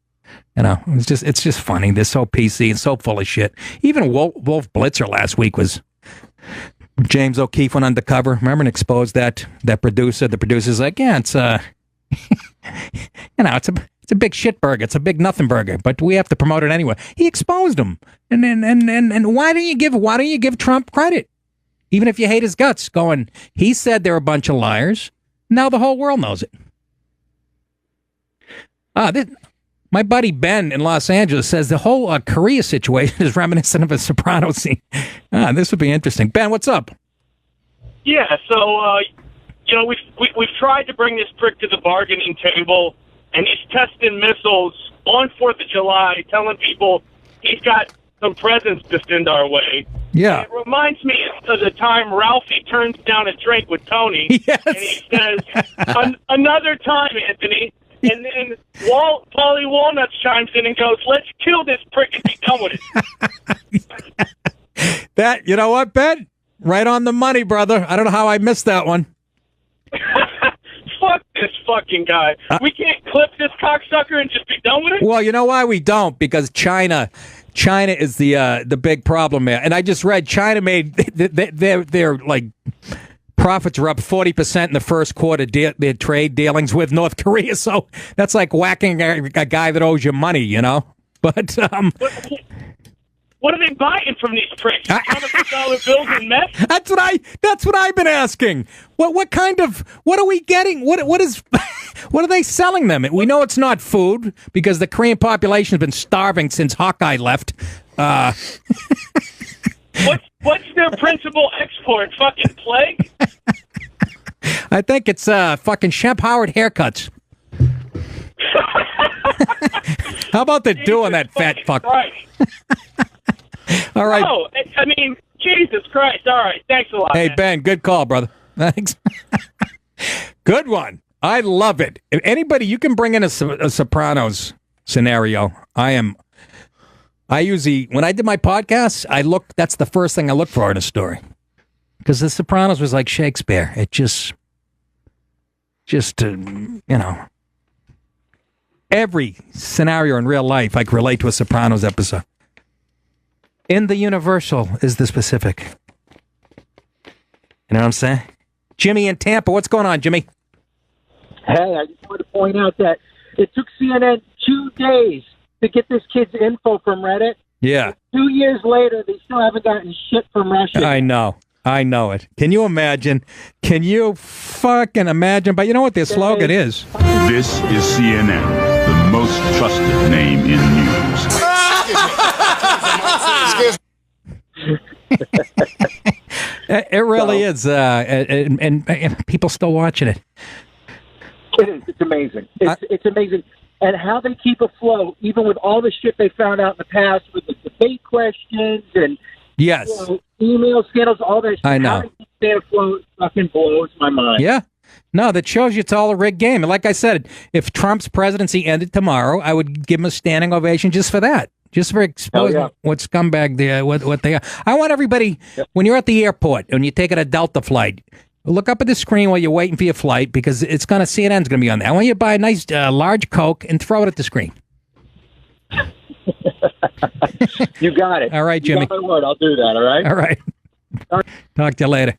[SPEAKER 1] It's just funny. They're so PC and so full of shit. Even Wolf Blitzer last week was James O'Keefe went undercover. Remember and exposed that producer. The producer's like, it's it's a big shit burger. It's a big nothing burger, but we have to promote it anyway. He exposed him. And why don't you give Trump credit? Even if you hate his guts, he said they're a bunch of liars. Now the whole world knows it. My buddy Ben in Los Angeles says the whole Korea situation is reminiscent of a Soprano scene. This would be interesting. Ben, what's up?
[SPEAKER 11] Yeah, so we've tried to bring this prick to the bargaining table, and he's testing missiles on 4th of July, telling people he's got some presents to send our way.
[SPEAKER 1] Yeah.
[SPEAKER 11] And it reminds me of the time Ralphie turns down a drink with Tony,
[SPEAKER 1] yes.
[SPEAKER 11] and he says, another time, Anthony. And then Paulie Walnuts chimes in and goes, "Let's kill this prick and be done with it."
[SPEAKER 1] That, you know what, Ben? Right on the money, brother. I don't know how I missed that one.
[SPEAKER 11] Fuck this fucking guy. We can't clip this cocksucker and just be done with it?
[SPEAKER 1] Well, you know why we don't? Because China is the big problem there. And I just read China made their like profits were up 40% in the first quarter. Their trade dealings with North Korea. So that's like whacking a guy that owes you money, you know. But
[SPEAKER 11] what are they buying from these pricks? $100 bills and meth?
[SPEAKER 1] That's what I've been asking. What are we getting? What are they selling them? We know it's not food because the Korean population has been starving since Hawkeye left.
[SPEAKER 11] What's their principal export? Fucking plague?
[SPEAKER 1] I think it's fucking Shemp Howard haircuts. How about the doing that fat fuck? All right.
[SPEAKER 11] Oh, I mean, Jesus Christ. All right. Thanks a lot.
[SPEAKER 1] Hey,
[SPEAKER 11] man.
[SPEAKER 1] Ben, good call, brother. Thanks. Good one. I love it. If anybody, you can bring in a Sopranos scenario. I usually, when I did my podcast, that's the first thing I look for in a story. Because the Sopranos was like Shakespeare. It just, every scenario in real life I can relate to a Sopranos episode. In the universal is the specific. You know what I'm saying? Jimmy in Tampa. What's going on, Jimmy?
[SPEAKER 12] Hey, I just wanted to point out that it took CNN 2 days to get this kid's info from Reddit.
[SPEAKER 1] Yeah.
[SPEAKER 12] 2 years later, they still haven't gotten shit from Russia.
[SPEAKER 1] I know it. Can you imagine? Can you fucking imagine? But you know what their slogan is?
[SPEAKER 10] This is CNN, the most trusted name in news.
[SPEAKER 1] It really is, and people still watching it.
[SPEAKER 12] It is. It's amazing. It's amazing. And how they keep afloat, even with all the shit they found out in the past with the debate questions and
[SPEAKER 1] yes,
[SPEAKER 12] email scandals, all that shit.
[SPEAKER 1] I know.
[SPEAKER 12] How they keep stay afloat fucking blows my mind.
[SPEAKER 1] Yeah. No, that shows you it's all a rigged game. And like I said, if Trump's presidency ended tomorrow, I would give him a standing ovation just for that. Just for exposing what scumbag what they are. I want everybody, when you're at the airport and you're taking a Delta flight, look up at the screen while you're waiting for your flight because CNN's going to be on there. I want you to buy a nice large Coke and throw it at the screen.
[SPEAKER 12] You got it.
[SPEAKER 1] All right, Jimmy.
[SPEAKER 12] You got my word. I'll do that, all right?
[SPEAKER 1] All right. Talk to you later.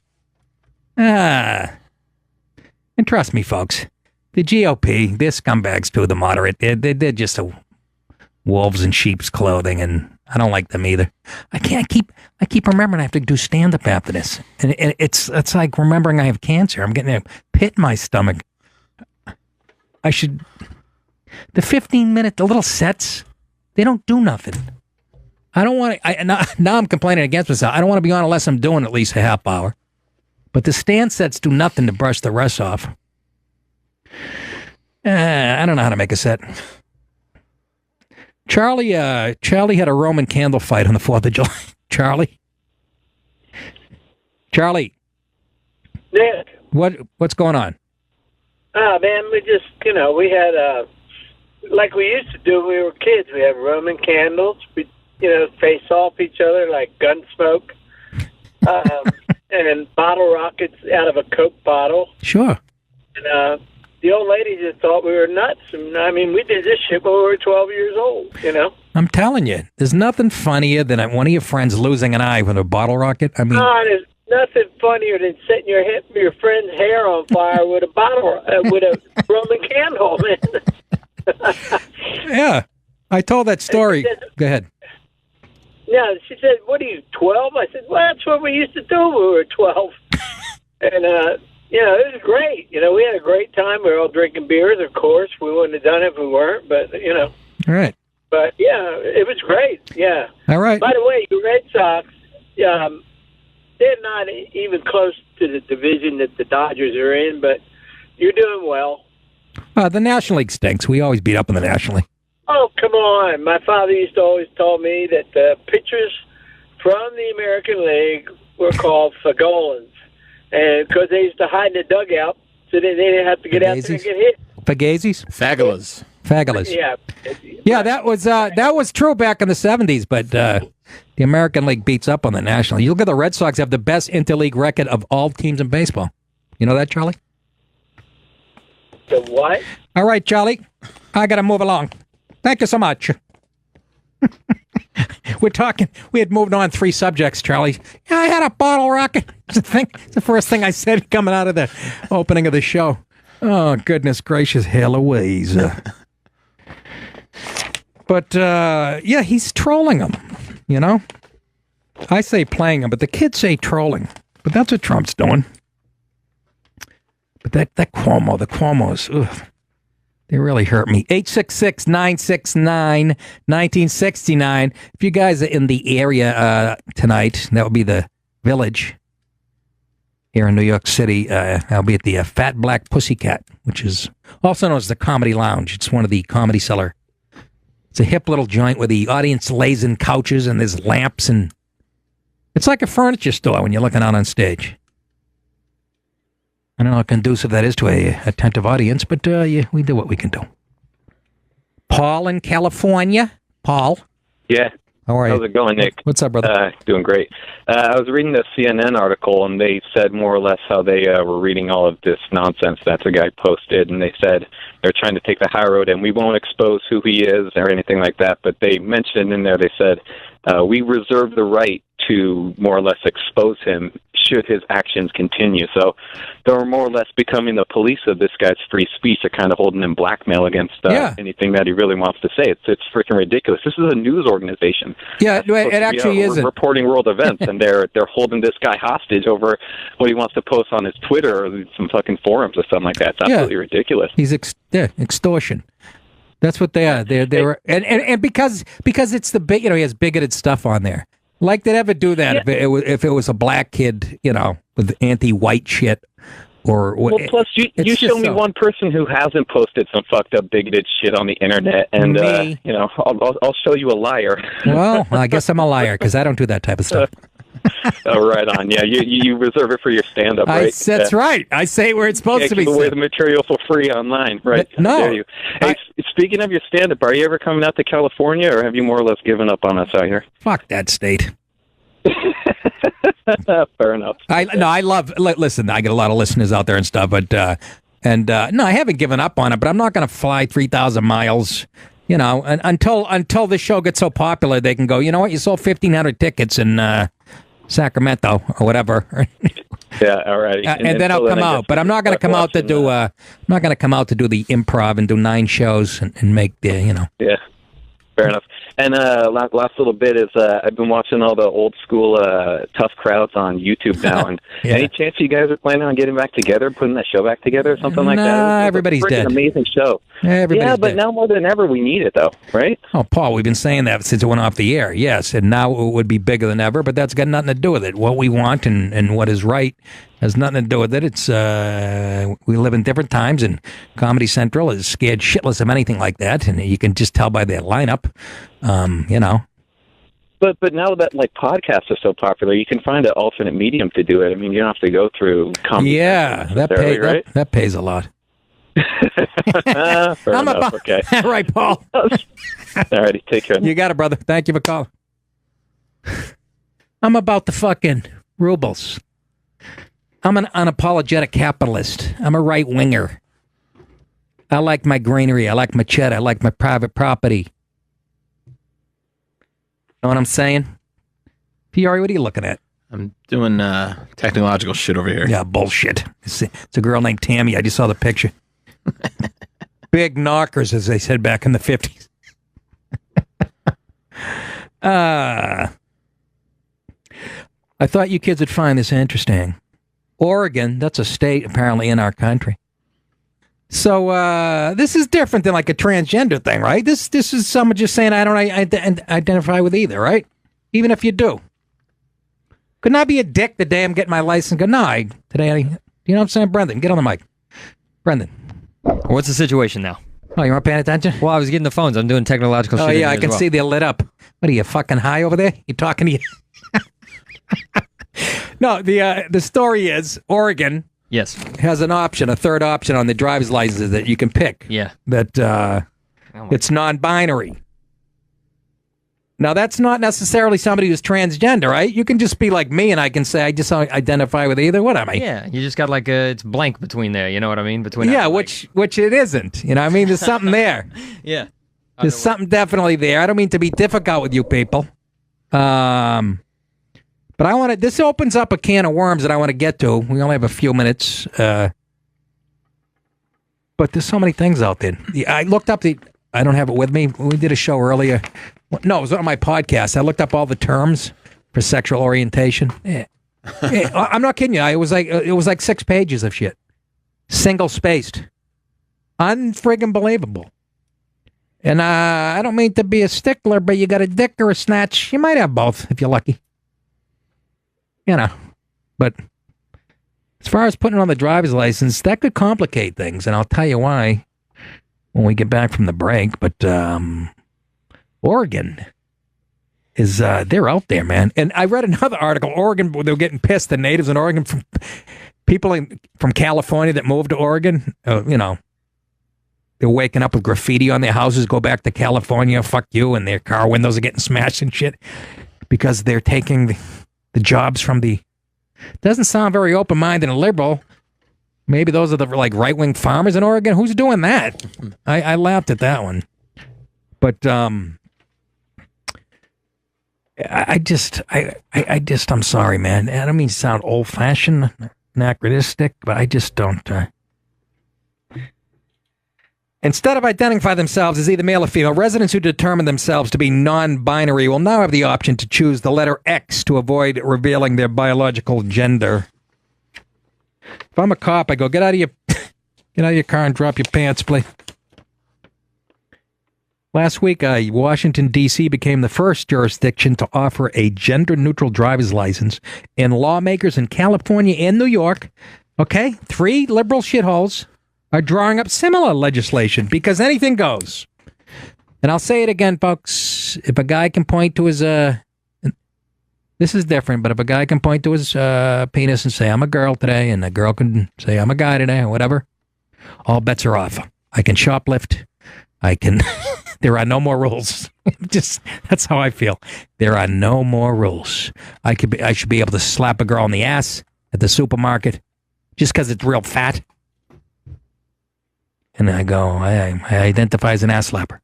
[SPEAKER 1] And trust me, folks, the GOP, they're scumbags too, the moderate. They're just wolves in sheep's clothing, and I don't like them either. I keep remembering I have to do stand-up after this. And it's like remembering I have cancer. I'm getting a pit in my stomach. I should... The 15-minute, the little sets, they don't do nothing. I don't want to... Now I'm complaining against myself. I don't want to be on unless I'm doing at least a half hour. But the stand sets do nothing to brush the rust off. I don't know how to make a set. Charlie had a Roman candle fight on the 4th of July. Charlie?
[SPEAKER 13] Yeah.
[SPEAKER 1] What's going on?
[SPEAKER 13] Man, we just, we had, like we used to do when we were kids, we had Roman candles. We, face off each other like gun smoke. And bottle rockets out of a Coke bottle.
[SPEAKER 1] Sure.
[SPEAKER 13] And the old lady just thought we were nuts. And, I mean, we did this shit when we were 12 years old,
[SPEAKER 1] I'm telling you, there's nothing funnier than one of your friends losing an eye with a bottle rocket. I mean,
[SPEAKER 13] there's nothing funnier than setting your friend's hair on fire with a bottle, with a Roman candle, man.
[SPEAKER 1] Yeah, I told that story. Go ahead.
[SPEAKER 13] Yeah, she said, "What are you, 12?" I said, "Well, that's what we used to do when we were 12." And it was great. We had a great time. We were all drinking beers, of course. We wouldn't have done it if we weren't, but
[SPEAKER 1] All right.
[SPEAKER 13] But yeah, it was great. Yeah.
[SPEAKER 1] All right.
[SPEAKER 13] By the way, your Red Sox, they're not even close to the division that the Dodgers are in, but you're doing well.
[SPEAKER 1] The National League stinks. We always beat up in the National League.
[SPEAKER 13] Oh, come on. My father used to always tell me that the pitchers from the American League were called Fagolins. And because they used to hide in the dugout so they didn't have to get out there and get hit.
[SPEAKER 1] Fagazis?
[SPEAKER 2] Fagulas.
[SPEAKER 1] Fabulous.
[SPEAKER 13] Yeah.
[SPEAKER 1] Yeah, that was true back in the 70s, but the American League beats up on the National. You look at the Red Sox have the best interleague record of all teams in baseball. You know that, Charlie?
[SPEAKER 13] The what?
[SPEAKER 1] All right, Charlie. I got to move along. Thank you so much. We had moved on 3 subjects, Charlie. Yeah, I had a bottle rocket. It's the first thing I said coming out of the opening of the show. Oh, goodness gracious, Heloise. But, yeah, he's trolling them, you know? I say playing him, but the kids say trolling. But that's what Trump's doing. But that Cuomo, the Cuomos, ugh, they really hurt me. 866-969-1969. If you guys are in the area tonight, that would be the Village here in New York City. I'll be at the Fat Black Pussycat, which is also known as the Comedy Lounge. It's one of the Comedy Cellar. It's a hip little joint where the audience lays in couches and there's lamps, and it's like a furniture store when you're looking out on stage. I don't know how conducive that is to a attentive audience, but yeah, we do what we can do. Paul in California. Paul.
[SPEAKER 14] Yeah.
[SPEAKER 1] How are you?
[SPEAKER 14] How's it going, Nick?
[SPEAKER 1] What's up, brother?
[SPEAKER 14] Doing great. I was reading the CNN article, and they said more or less how they were reading all of this nonsense that the guy posted, and they said they're trying to take the high road, and we won't expose who he is or anything like that, but they mentioned in there, they said, we reserve the right to more or less expose him should his actions continue. So they're more or less becoming the police of this guy's free speech. They're kind of holding him blackmail against anything that he really wants to say. It's freaking ridiculous. This is a news organization.
[SPEAKER 1] Yeah, it actually isn't.
[SPEAKER 14] Reporting world events, and they're holding this guy hostage over what he wants to post on his Twitter or some fucking forums or something like that. It's absolutely ridiculous.
[SPEAKER 1] He's extortion. That's what they are. They're and because it's the big, he has bigoted stuff on there. Like they'd ever do that if it was a black kid, with anti-white shit or.
[SPEAKER 14] Well, plus you show me one person who hasn't posted some fucked up bigoted shit on the internet, and I'll show you a liar.
[SPEAKER 1] Well, I guess I'm a liar because I don't do that type of stuff.
[SPEAKER 14] Oh, right on. Yeah, you reserve it for your stand-up, right?
[SPEAKER 1] That's right. I say where it's supposed to be.
[SPEAKER 14] Give away the material for free online, right?
[SPEAKER 1] No.
[SPEAKER 14] There you. Hey, speaking of your stand-up, are you ever coming out to California, or have you more or less given up on us out here?
[SPEAKER 1] Fuck that state.
[SPEAKER 14] Fair enough.
[SPEAKER 1] Listen, I get a lot of listeners out there and stuff, but no, I haven't given up on it, but I'm not going to fly 3,000 miles. Until this show gets so popular, they can go, you know what, you sold 1,500 tickets in Sacramento or whatever.
[SPEAKER 14] Yeah, all right.
[SPEAKER 1] And then I'll come out, but I'm not going to come out to do. I'm not going to come out to do the improv and do 9 shows and make the.
[SPEAKER 14] Yeah, fair enough. And last little bit is I've been watching all the old school tough crowds on YouTube now. And any chance you guys are planning on getting back together, putting that show back together or something like that?
[SPEAKER 1] Everybody's dead.
[SPEAKER 14] Amazing show.
[SPEAKER 1] Everybody's
[SPEAKER 14] but
[SPEAKER 1] dead.
[SPEAKER 14] now more than ever we need it though, right?
[SPEAKER 1] Oh, Paul, we've been saying that since it went off the air. Yes, and now it would be bigger than ever, but that's got nothing to do with it. What we want and what is right has nothing to do with it. It's we live in different times, and Comedy Central is scared shitless of anything like that, and you can just tell by their lineup.
[SPEAKER 14] But now that podcasts are so popular, you can find an alternate medium to do it. I mean, you don't have to go through comedy.
[SPEAKER 1] Yeah, that pays a lot.
[SPEAKER 14] Fair enough. Okay.
[SPEAKER 1] Right, Paul.
[SPEAKER 14] All righty, take care.
[SPEAKER 1] You got it, brother. Thank you for calling. I'm about the fucking rubles. I'm an unapologetic capitalist. I'm a right winger. I like my greenery. I like my cheddar. I like my private property. Know what I'm saying? Fiore, what are you looking at?
[SPEAKER 2] I'm doing technological shit over here.
[SPEAKER 1] Yeah, bullshit. It's a girl named Tammy. I just saw the picture. Big knockers, as they said back in the 50s. I thought you kids would find this interesting. Oregon, that's a state apparently in our country. So this is different than like a transgender thing, right? This is someone just saying, I don't identify with either, right? Even if you do. Couldn't I be a dick the day I'm getting my license? Go, no, today, you know what I'm saying? Brendan, get on the mic. Brendan.
[SPEAKER 15] What's the situation now?
[SPEAKER 1] Oh, you weren't paying attention?
[SPEAKER 15] Well, I was getting the phones. I'm doing technological shit.
[SPEAKER 1] Oh, yeah, I can see they're lit up. What are you, fucking high over there? You talking to you? No, the story is Oregon
[SPEAKER 15] has
[SPEAKER 1] an option, a third option on the driver's license that you can pick.
[SPEAKER 15] Yeah.
[SPEAKER 1] That It's non-binary. Now, that's not necessarily somebody who's transgender, right? You can just be like me, and I can say I just identify with either. What am I?
[SPEAKER 15] Yeah, you just got like it's blank between there. You know what I mean? Between
[SPEAKER 1] which it isn't. You know what I mean? There's something there.
[SPEAKER 15] Yeah.
[SPEAKER 1] There's something definitely there. I don't mean to be difficult with you people. But I want to. This opens up a can of worms that I want to get to. We only have a few minutes. But there's so many things out there. I looked up I don't have it with me. We did a show earlier. No, it was on my podcast. I looked up all the terms for sexual orientation. Yeah. I'm not kidding you. It was like 6 pages of shit, single spaced, unfriggin' believable. And I don't mean to be a stickler, but you got a dick or a snatch. You might have both if you're lucky. You know, but as far as putting it on the driver's license, that could complicate things, and I'll tell you why when we get back from the break. But Oregon is they're out there, man. And I read another article. Oregon, they were getting pissed. The natives in Oregon, from people from California that moved to Oregon, they're waking up with graffiti on their houses. Go back to California, fuck you, and their car windows are getting smashed and shit because they're taking the jobs from the. Doesn't sound very open-minded and liberal. Maybe those are the right-wing farmers in Oregon. Who's doing that? I laughed at that one. But I'm sorry, man. I don't mean to sound old-fashioned, anachronistic, but I just don't. Instead of identify themselves as either male or female, residents who determine themselves to be non-binary will now have the option to choose the letter X to avoid revealing their biological gender. If I'm a cop, I go, get out of your car and drop your pants, please. Last week, Washington, D.C. became the first jurisdiction to offer a gender-neutral driver's license, and lawmakers in California and New York, 3 liberal shitholes, are drawing up similar legislation because anything goes. And I'll say it again, folks. If a guy can point to his, this is different, but if a guy can point to his penis and say, I'm a girl today, and a girl can say, I'm a guy today, or whatever, all bets are off. I can shoplift. I can, there are no more rules. That's how I feel. There are no more rules. I should be able to slap a girl in the ass at the supermarket just because it's real fat. And I go, I identify as an ass slapper.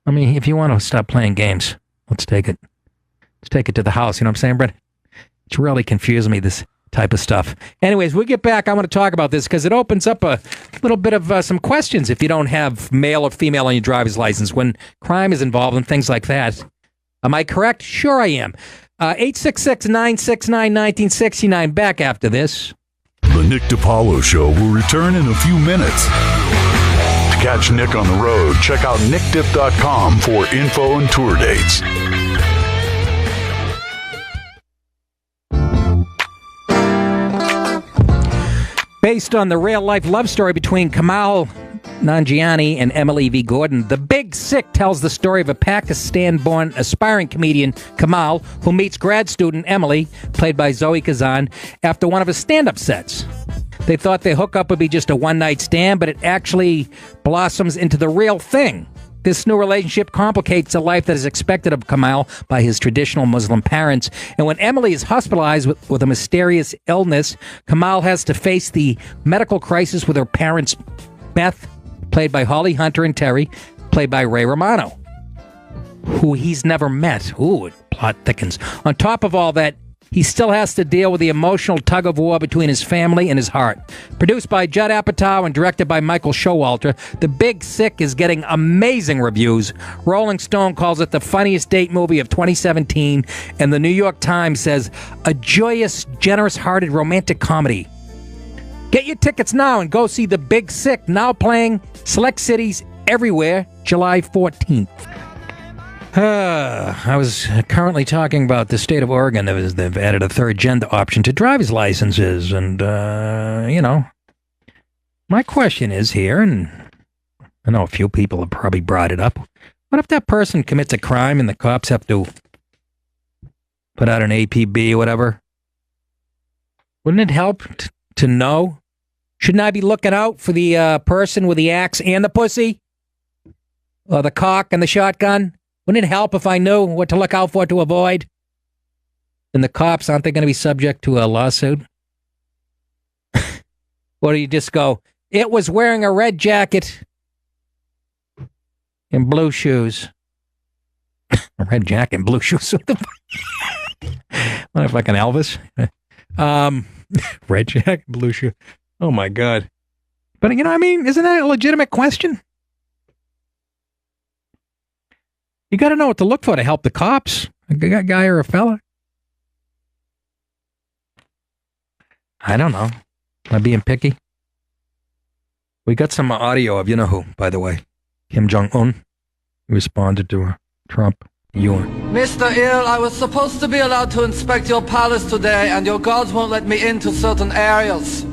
[SPEAKER 1] I mean, if you want to stop playing games, let's take it to the house. You know what I'm saying, Brett? It's really confusing me, this type of stuff. Anyways, we get back. I want to talk about this because it opens up a little bit of some questions if you don't have male or female on your driver's license when crime is involved and things like that. Am I correct? Sure I am. 866-969-1969. Back after this.
[SPEAKER 10] The Nick DiPaolo Show will return in a few minutes. To catch Nick on the road, check out nickdip.com for info and tour dates.
[SPEAKER 1] Based on the real-life love story between Kamal Nanjiani and Emily V. Gordon, The Big Sick tells the story of a Pakistan-born aspiring comedian, Kamal, who meets grad student Emily, played by Zoe Kazan, after one of his stand-up sets. They thought their hookup would be just a one-night stand, but it actually blossoms into the real thing. This new relationship complicates the life that is expected of Kamal by his traditional Muslim parents. And when Emily is hospitalized with a mysterious illness, Kamal has to face the medical crisis with her parents, Beth, played by Holly Hunter, and Terry, played by Ray Romano, who he's never met. Ooh, plot thickens. On top of all that, he still has to deal with the emotional tug-of-war between his family and his heart. Produced by Judd Apatow and directed by Michael Showalter, The Big Sick is getting amazing reviews. Rolling Stone calls it the funniest date movie of 2017, and the New York Times says, a joyous, generous-hearted romantic comedy. Get your tickets now and go see The Big Sick, now playing select cities everywhere, July 14th. I was currently talking about the state of Oregon. They've added a third gender option to driver's licenses. And, my question is here, and I know a few people have probably brought it up. What if that person commits a crime and the cops have to put out an APB or whatever? Wouldn't it help to know? Shouldn't I be looking out for the person with the axe and the pussy? Or the cock and the shotgun? Wouldn't it help if I knew what to look out for to avoid? And the cops, aren't they going to be subject to a lawsuit? Or do you just go, it was wearing a red jacket and blue shoes. A red jacket and blue shoes. What the what, fucking Elvis? Red jacket, blue shoe. Oh, my God. But, you know what I mean? Isn't that a legitimate question? You got to know what to look for to help the cops. A guy or a fella. I don't know. Am I being picky? We got some audio of you-know-who, by the way. Kim Jong-un. He responded to Trump.
[SPEAKER 16] Mr. Il, I was supposed to be allowed to inspect your palace today, and your guards won't let me into certain areas.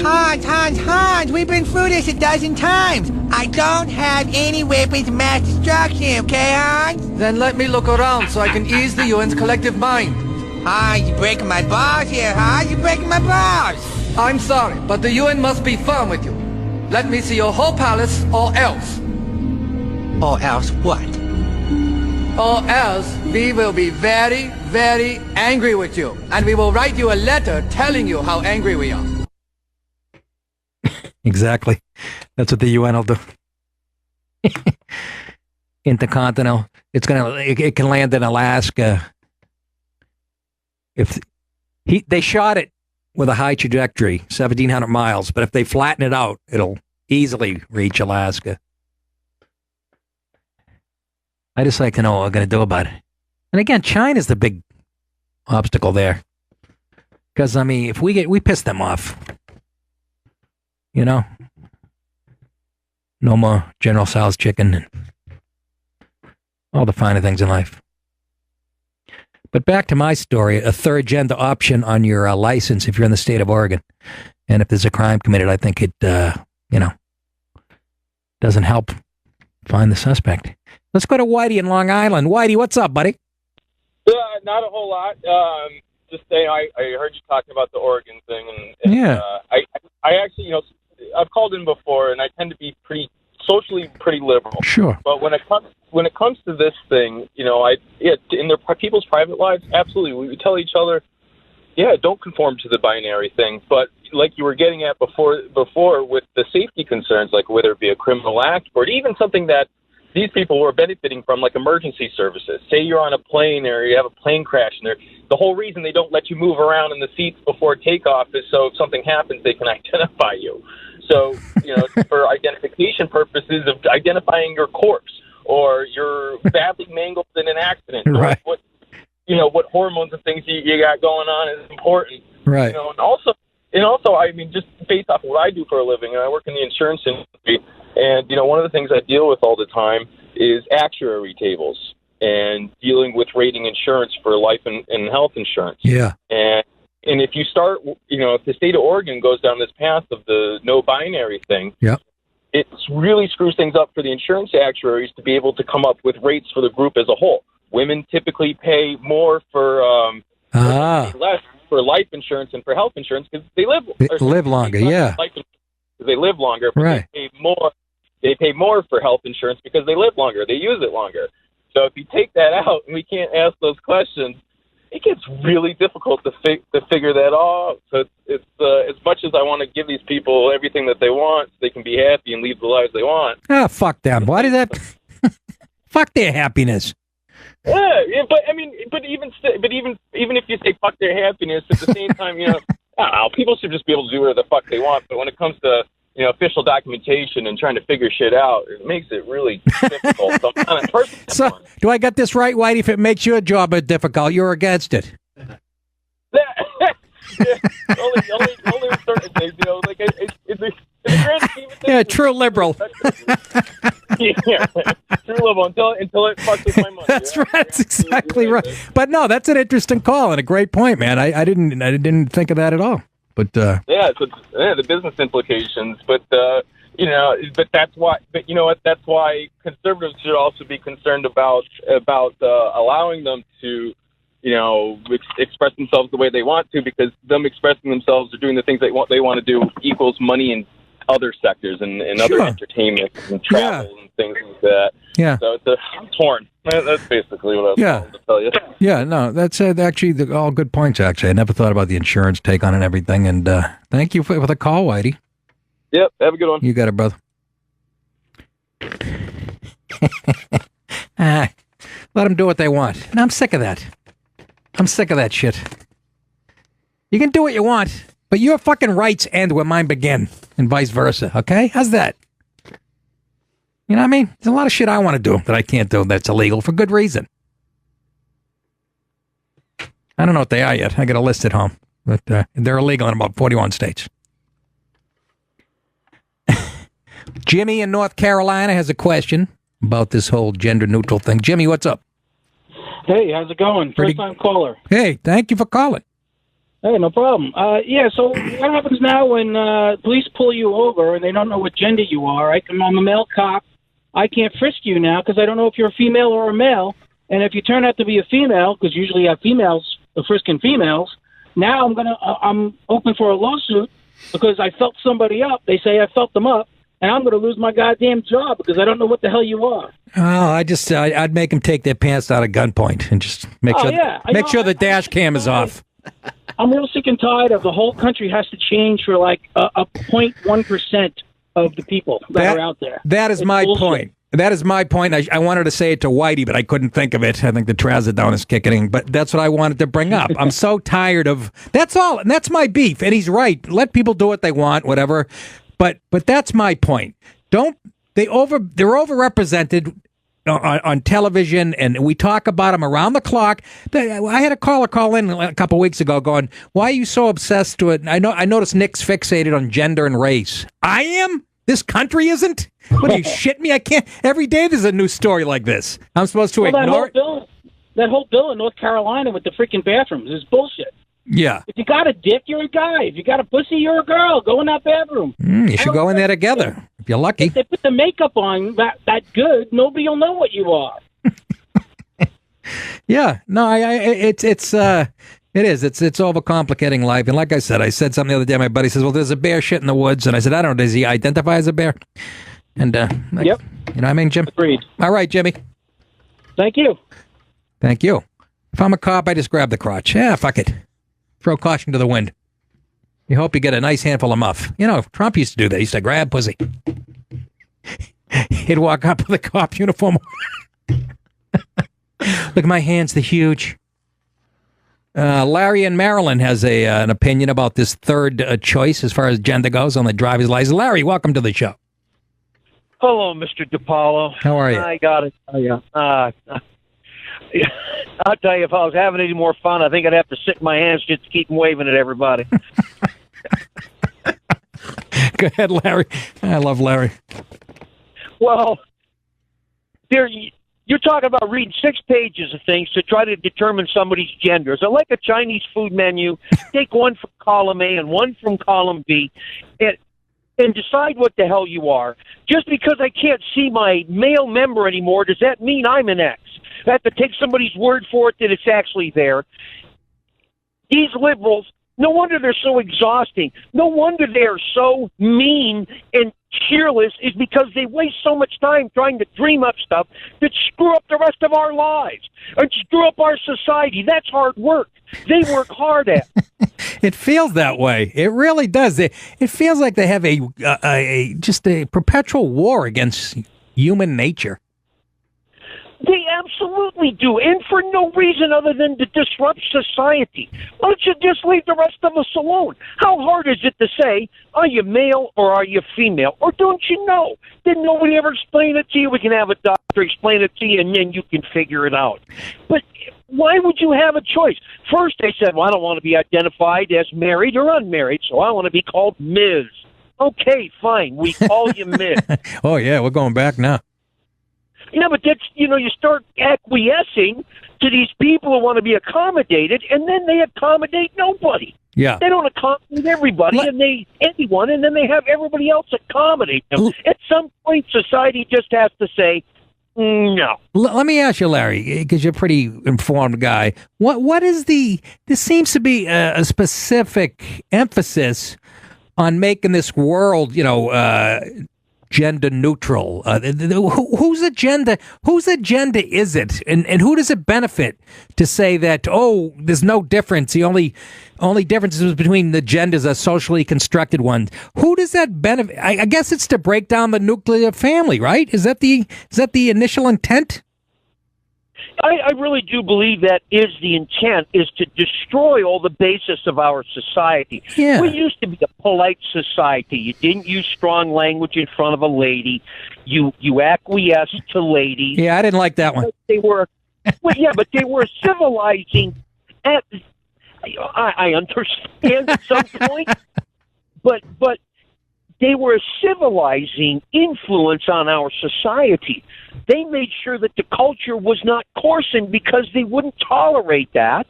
[SPEAKER 17] Hans, we've been through this a dozen times. I don't have any weapons of mass destruction, okay, Hans?
[SPEAKER 16] Then let me look around so I can ease the UN's collective mind.
[SPEAKER 17] Hans, you're breaking my balls here, Hans. You're breaking my balls.
[SPEAKER 16] I'm sorry, but the UN must be firm with you. Let me see your whole palace, or else.
[SPEAKER 17] Or else what?
[SPEAKER 16] Or else we will be very, very angry with you. And we will write you a letter telling you how angry we are.
[SPEAKER 1] Exactly. That's what the UN will do. Intercontinental. It can land in Alaska. They shot it with a high trajectory, 1,700 miles, but if they flatten it out, it'll easily reach Alaska. I just like to know what we're going to do about it. And again, China's the big obstacle there. Because, I mean, if we piss them off, you know, no more General Tso's chicken and all the finer things in life. But back to my story, a third gender option on your license if you're in the state of Oregon. And if there's a crime committed, I think it, doesn't help find the suspect. Let's go to Whitey in Long Island. Whitey, what's up, buddy?
[SPEAKER 18] Not a whole lot. Just saying, I heard you talking about the Oregon thing, and
[SPEAKER 1] yeah.
[SPEAKER 18] I actually, I've called in before, and I tend to be socially pretty liberal.
[SPEAKER 1] Sure.
[SPEAKER 18] But when it comes to this thing, in their people's private lives, absolutely, we tell each other, don't conform to the binary thing. But like you were getting at before with the safety concerns, like whether it be a criminal act or even something that these people were benefiting from, like emergency services. Say you're on a plane or you have a plane crash, and the whole reason they don't let you move around in the seats before takeoff is so if something happens, they can identify you. So, for identification purposes of identifying your corpse or you're badly mangled in an accident,
[SPEAKER 1] right.
[SPEAKER 18] Or what hormones and things you got going on is important.
[SPEAKER 1] Right.
[SPEAKER 18] And also, I mean, just based off of what I do for a living, and I work in the insurance industry, and, one of the things I deal with all the time is actuary tables and dealing with rating insurance for life and health insurance.
[SPEAKER 1] Yeah.
[SPEAKER 18] And if you start, if the state of Oregon goes down this path of the no binary thing, it really screws things up for the insurance actuaries to be able to come up with rates for the group as a whole. Women typically pay more for less for life insurance and for health insurance because they live
[SPEAKER 1] longer. Yeah.
[SPEAKER 18] They live longer, but
[SPEAKER 1] right.
[SPEAKER 18] They pay more for health insurance because they live longer. They use it longer. So if you take that out and we can't ask those questions, it gets really difficult to figure that out. So it's as much as I want to give these people everything that they want, so they can be happy and lead the lives they want.
[SPEAKER 1] Fuck them. Why did that? Fuck their happiness.
[SPEAKER 18] Yeah, but I mean, even if you say fuck their happiness, at the same time, I don't know, people should just be able to do whatever the fuck they want. But when it comes to official documentation and trying to figure shit out, it makes it really difficult.
[SPEAKER 1] So, do I get this right, Whitey? If it makes your job difficult, you're against it.
[SPEAKER 18] only certain things, like it's
[SPEAKER 1] true liberal.
[SPEAKER 18] True liberal until it fucks with my money.
[SPEAKER 1] That's right. That's exactly right. But no, that's an interesting call and a great point, man. I didn't think of that at all. But
[SPEAKER 18] the business implications. But but that's why. But you know what? That's why conservatives should also be concerned about allowing them to, express themselves the way they want to, because them expressing themselves or doing the things they want to do equals money in other sectors and other entertainment and travel and things like that.
[SPEAKER 1] Yeah.
[SPEAKER 18] So I'm torn. That's basically what I was trying to tell you.
[SPEAKER 1] Yeah, no, that's actually all good points, actually. I never thought about the insurance take on and everything, and thank you for the call, Whitey.
[SPEAKER 18] Yep, have a good one.
[SPEAKER 1] You got it, brother. Let them do what they want. And I'm sick of that. I'm sick of that shit. You can do what you want, but your fucking rights end where mine begin, and vice versa, okay? How's that? You know what I mean? There's a lot of shit I want to do that I can't do that's illegal for good reason. I don't know what they are yet. I got a list at home, but they're illegal in about 41 states. Jimmy in North Carolina has a question about this whole gender-neutral thing. Jimmy, what's up?
[SPEAKER 19] Hey, how's it going? First-time caller.
[SPEAKER 1] Hey, thank you for calling.
[SPEAKER 19] Hey, no problem. So what happens now when police pull you over and they don't know what gender you are? I'm a male cop. I can't frisk you now because I don't know if you're a female or a male. And if you turn out to be a female, because usually you have females frisking females, now I'm open for a lawsuit because I felt somebody up. They say I felt them up, and I'm going to lose my goddamn job because I don't know what the hell you are.
[SPEAKER 1] Oh, I'd make them take their pants out at gunpoint and just make sure the dash cam is off.
[SPEAKER 19] I'm real sick and tired of the whole country has to change for like a 0.1% of the people that are out there.
[SPEAKER 1] That is my point. That is my point. I wanted to say it to Whitey, but I couldn't think of it. I think the trouser down is kicking. But that's what I wanted to bring up. I'm so tired of... That's all. And that's my beef. And he's right. Let people do what they want, whatever. But that's my point. They're overrepresented on television, and we talk about them around the clock. I had a caller call in a couple weeks ago going, why are you so obsessed with it? I noticed Nick's fixated on gender and race. I am? This country isn't? What, do you shit me? I can't. Every day there's a new story like this. I'm supposed to ignore it?
[SPEAKER 19] That whole bill in North Carolina with the freaking bathrooms is bullshit.
[SPEAKER 1] Yeah.
[SPEAKER 19] If you got a dick, you're a guy. If you got a pussy, you're a girl. Go in that bathroom.
[SPEAKER 1] You should go in there together, if you're lucky.
[SPEAKER 19] If they put the makeup on that good, nobody will know what you are.
[SPEAKER 1] Yeah. No, it is. It's overcomplicating life. And like I said something the other day. My buddy says, well, there's a bear shit in the woods. And I said, I don't know. Does he identify as a bear? And, yep. You know what I mean, Jim?
[SPEAKER 19] Agreed.
[SPEAKER 1] All right, Jimmy.
[SPEAKER 19] Thank you.
[SPEAKER 1] Thank you. If I'm a cop, I just grab the crotch. Yeah, fuck it. Throw caution to the wind. You hope you get a nice handful of muff. You know, Trump used to do that. He used to grab pussy. He'd walk up with a cop uniform. Look at my hands, they're huge. Larry in Maryland has an opinion about this third choice as far as gender goes on the driver's license. Larry, welcome to the show.
[SPEAKER 20] Hello, Mr. DiPaolo.
[SPEAKER 1] How are you?
[SPEAKER 20] I got it. I'll tell you, if I was having any more fun, I think I'd have to sit in my hands just to keep waving at everybody.
[SPEAKER 1] Go ahead, Larry. I love Larry.
[SPEAKER 20] Well, you're talking about reading 6 pages of things to try to determine somebody's gender. Is it like a Chinese food menu? Take one from column A and one from column B, and decide what the hell you are. Just because I can't see my male member anymore, does that mean I'm an X? I have to take somebody's word for it that it's actually there. These liberals, no wonder they're so exhausting. No wonder they're so mean and cheerless, is because they waste so much time trying to dream up stuff that screw up the rest of our lives and screw up our society. That's hard work. They work hard at it.
[SPEAKER 1] It feels that way. It really does. It feels like they have just a perpetual war against human nature.
[SPEAKER 20] They absolutely do, and for no reason other than to disrupt society. Why don't you just leave the rest of us alone? How hard is it to say, are you male or are you female? Or don't you know? Did nobody ever explain it to you? We can have a doctor explain it to you, and then you can figure it out. But why would you have a choice? First, they said, well, I don't want to be identified as married or unmarried, so I want to be called Ms. Okay, fine. We call you Ms.
[SPEAKER 1] Oh, yeah, we're going back now.
[SPEAKER 20] Yeah, but that's, you start acquiescing to these people who want to be accommodated, and then they accommodate nobody.
[SPEAKER 1] Yeah.
[SPEAKER 20] They don't accommodate everybody, and then they have everybody else accommodate them. At some point, society just has to say, no.
[SPEAKER 1] Let me ask you, Larry, because you're a pretty informed guy. What is this seems to be a specific emphasis on making this world, gender neutral. Whose agenda is it, and who does it benefit to say that, oh, there's no difference, the only differences between the genders are socially constructed ones? Who does that benefit? I guess it's to break down the nuclear family, right? Is that the initial intent?
[SPEAKER 20] I really do believe that is the intent, is to destroy all the basis of our society.
[SPEAKER 1] Yeah.
[SPEAKER 20] We used to be a polite society. You didn't use strong language in front of a lady. You acquiesced to ladies.
[SPEAKER 1] Yeah, I didn't like that one.
[SPEAKER 20] They were, well, yeah, but they were civilizing. I understand at some point, but they were a civilizing influence on our society. They made sure that the culture was not coarsened because they wouldn't tolerate that.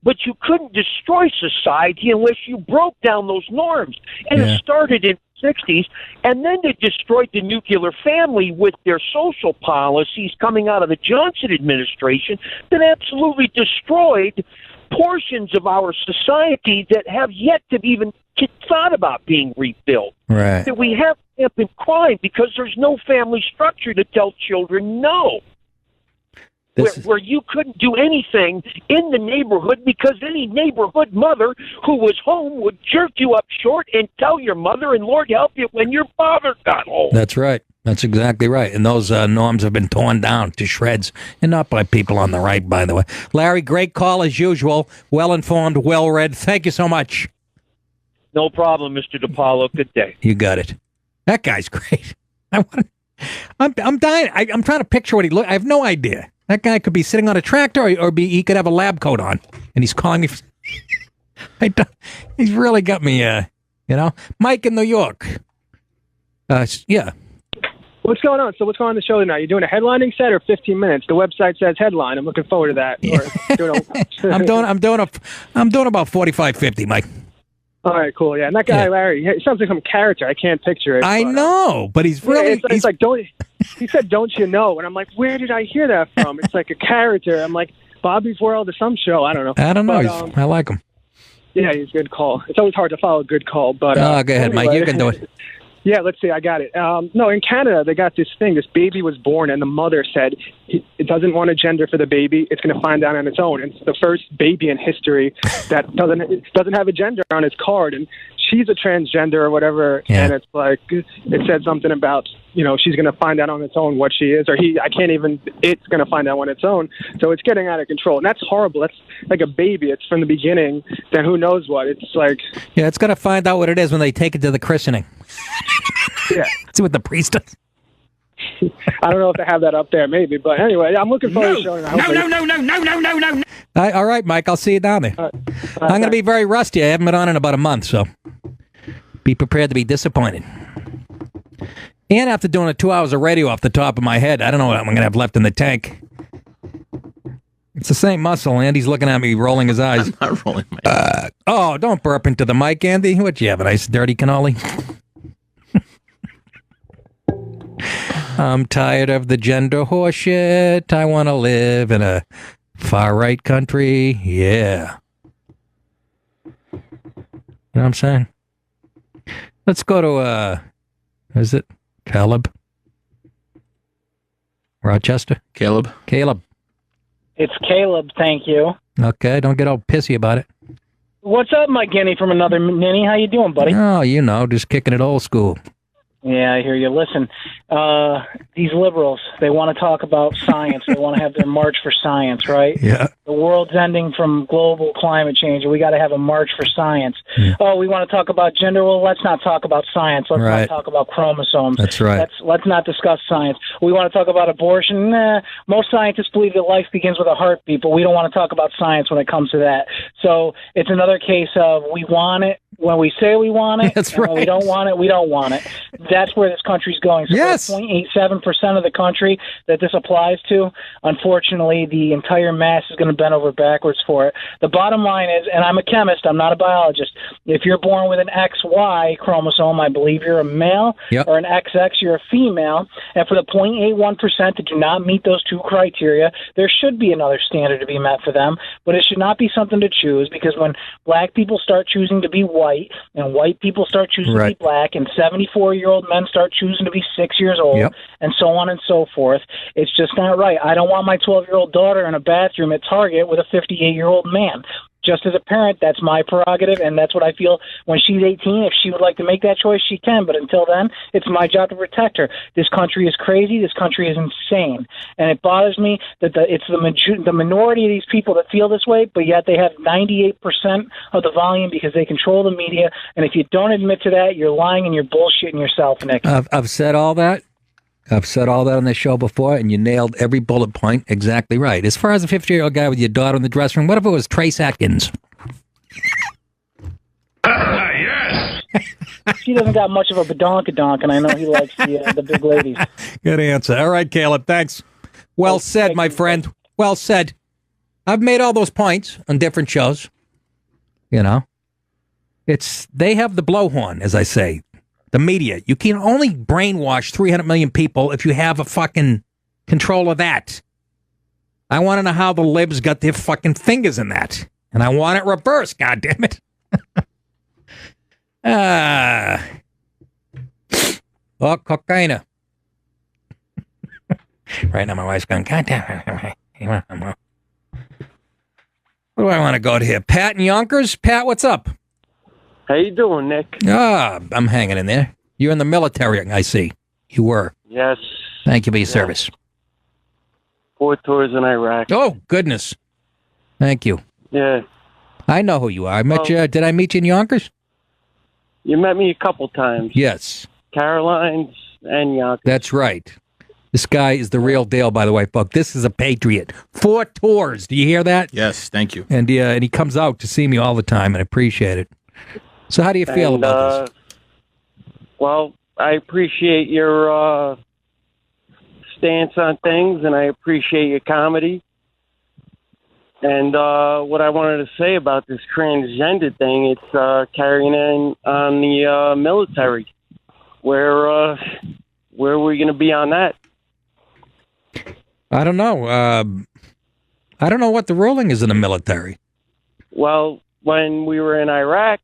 [SPEAKER 20] But you couldn't destroy society unless you broke down those norms. And it started in the 60s, and then they destroyed the nuclear family with their social policies coming out of the Johnson administration that absolutely destroyed portions of our society that have yet to be even thought about being rebuilt.
[SPEAKER 1] Right.
[SPEAKER 20] That we have rampant crime because there's no family structure to tell children no. Where you couldn't do anything in the neighborhood because any neighborhood mother who was home would jerk you up short and tell your mother, and Lord help you, when your father got home.
[SPEAKER 1] That's right. That's exactly right. And those norms have been torn down to shreds, and not by people on the right, by the way. Larry, great call as usual. Well-informed, well-read. Thank you so much.
[SPEAKER 20] No problem, Mr. DePaulo. Good day.
[SPEAKER 1] You got it. That guy's great. I'm dying. I'm trying to picture what he look. I have no idea. That guy could be sitting on a tractor, or he could have a lab coat on, and he's calling me. He's really got me. Mike in New York. Yeah.
[SPEAKER 21] What's going on? So what's going on the show tonight? You doing a headlining set or 15 minutes? The website says headline. I'm looking forward to that.
[SPEAKER 1] I'm doing about 45, 50, Mike.
[SPEAKER 21] All right, cool. Yeah, and that guy Larry, he sounds like some character. I can't picture it.
[SPEAKER 1] I know, but he's really.
[SPEAKER 21] It's like he said, "Don't you know?" And I'm like, where did I hear that from? It's like a character. I'm like Bobby's World or some show. I don't know.
[SPEAKER 1] I don't know. But, I like him.
[SPEAKER 21] Yeah, he's a good call. It's always hard to follow a good call, but
[SPEAKER 1] go ahead,
[SPEAKER 21] anyway.
[SPEAKER 1] Mike. You can do it.
[SPEAKER 21] Yeah, let's see. I got it. No, in Canada, they got this thing. This baby was born, and the mother said it doesn't want a gender for the baby. It's going to find out on its own. And it's the first baby in history that doesn't have a gender on its card. And she's a transgender or whatever. Yeah. And it's like it said something about she's going to find out on its own what she is, or it's going to find out on its own. So it's getting out of control, and that's horrible. That's like a baby. It's from the beginning. Then who knows what? It's like
[SPEAKER 1] it's going to find out what it is when they take it to the christening.
[SPEAKER 21] Yeah.
[SPEAKER 1] See what the priest does.
[SPEAKER 21] I don't know if they have that up there, maybe. But anyway, I'm looking forward to showing
[SPEAKER 1] No. All right, Mike. I'll see you down there. I'm going to be very rusty. I haven't been on in about a month, so be prepared to be disappointed. And after doing 2 hours of radio off the top of my head, I don't know what I'm going to have left in the tank. It's the same muscle. Andy's looking at me, rolling his eyes.
[SPEAKER 2] I'm not rolling my eyes.
[SPEAKER 1] Oh, don't burp into the mic, Andy. What, you have, a nice dirty cannoli? I'm tired of the gender horseshit. I want to live in a far-right country. Yeah. You know what I'm saying? Let's go to, is it Caleb? Rochester?
[SPEAKER 2] Caleb.
[SPEAKER 19] It's Caleb, thank you.
[SPEAKER 1] Okay, don't get all pissy about it.
[SPEAKER 19] What's up, my guinea from another ninny? How you doing, buddy?
[SPEAKER 1] Oh, just kicking it old school.
[SPEAKER 19] Yeah, I hear you. Listen, these liberals, they want to talk about science. They want to have their march for science, right?
[SPEAKER 1] Yeah.
[SPEAKER 19] The world's ending from global climate change, and we got to have a march for science. Yeah. Oh, we want to talk about gender? Well, let's not talk about science. Let's not talk about chromosomes.
[SPEAKER 1] That's right.
[SPEAKER 19] Let's not discuss science. We want to talk about abortion? Most scientists believe that life begins with a heartbeat, but we don't want to talk about science when it comes to that. So it's another case of we want it when we say we want it.
[SPEAKER 1] That's
[SPEAKER 19] and
[SPEAKER 1] right.
[SPEAKER 19] When we don't want it, we don't want it. That's where this country's going. So
[SPEAKER 1] yes.
[SPEAKER 19] 0.87% of the country that this applies to, unfortunately, the entire mass is going to bend over backwards for it. The bottom line is, and I'm a chemist, I'm not a biologist, if you're born with an XY chromosome, I believe you're a male,
[SPEAKER 1] yep.
[SPEAKER 19] or an XX, you're a female, and for the 0.81% that do not meet those two criteria, there should be another standard to be met for them, but it should not be something to choose, because when black people start choosing to be white, white, and white people start choosing to
[SPEAKER 1] Right.
[SPEAKER 19] be black, and 74-year-old men start choosing to be 6 years old,
[SPEAKER 1] Yep.
[SPEAKER 19] and so on and so forth. It's just not right. I don't want my 12-year-old daughter in a bathroom at Target with a 58-year-old man. Just as a parent, that's my prerogative, and that's what I feel when she's 18. If she would like to make that choice, she can. But until then, it's my job to protect her. This country is crazy. This country is insane. And it bothers me that it's the minority of these people that feel this way, but yet they have 98% of the volume because they control the media. And if you don't admit to that, you're lying and you're bullshitting yourself, Nick.
[SPEAKER 1] I've said all that. I've said all that on this show before, and you nailed every bullet point exactly right. As far as a 50-year-old guy with your daughter in the dressing room, what if it was Trace Atkins?
[SPEAKER 19] She doesn't got much of a badonkadonk, and I know he likes the big ladies.
[SPEAKER 1] Good answer. All right, Caleb, thanks. Well said, my friend. Well said. I've made all those points on different shows. You know, they have the blowhorn, as I say. The media. You can only brainwash 300 million people if you have a fucking control of that. I want to know how the libs got their fucking fingers in that. And I want it reversed, goddammit. Oh, cocaine. Right now my wife's going, God damn it. Where do I want to go to here? Pat in Yonkers? Pat, what's up?
[SPEAKER 3] How you doing, Nick?
[SPEAKER 1] I'm hanging in there. You're in the military, I see. You were.
[SPEAKER 3] Yes.
[SPEAKER 1] Thank you for your service.
[SPEAKER 3] 4 tours in Iraq.
[SPEAKER 1] Oh, goodness. Thank you.
[SPEAKER 3] Yeah.
[SPEAKER 1] I know who you are. I met you. Did I meet you in Yonkers?
[SPEAKER 3] You met me a couple times.
[SPEAKER 1] Yes.
[SPEAKER 3] Caroline's and Yonkers.
[SPEAKER 1] That's right. This guy is the real deal, by the way, folks. This is a patriot. 4 tours. Do you hear that?
[SPEAKER 2] Yes, thank you.
[SPEAKER 1] And he comes out to see me all the time, and I appreciate it. So how do you feel about this?
[SPEAKER 3] Well, I appreciate your stance on things, and I appreciate your comedy. And what I wanted to say about this transgender thing, it's carrying in on the military. Where are we going to be on that?
[SPEAKER 1] I don't know. I don't know what the ruling is in the military.
[SPEAKER 3] Well, when we were in Iraq,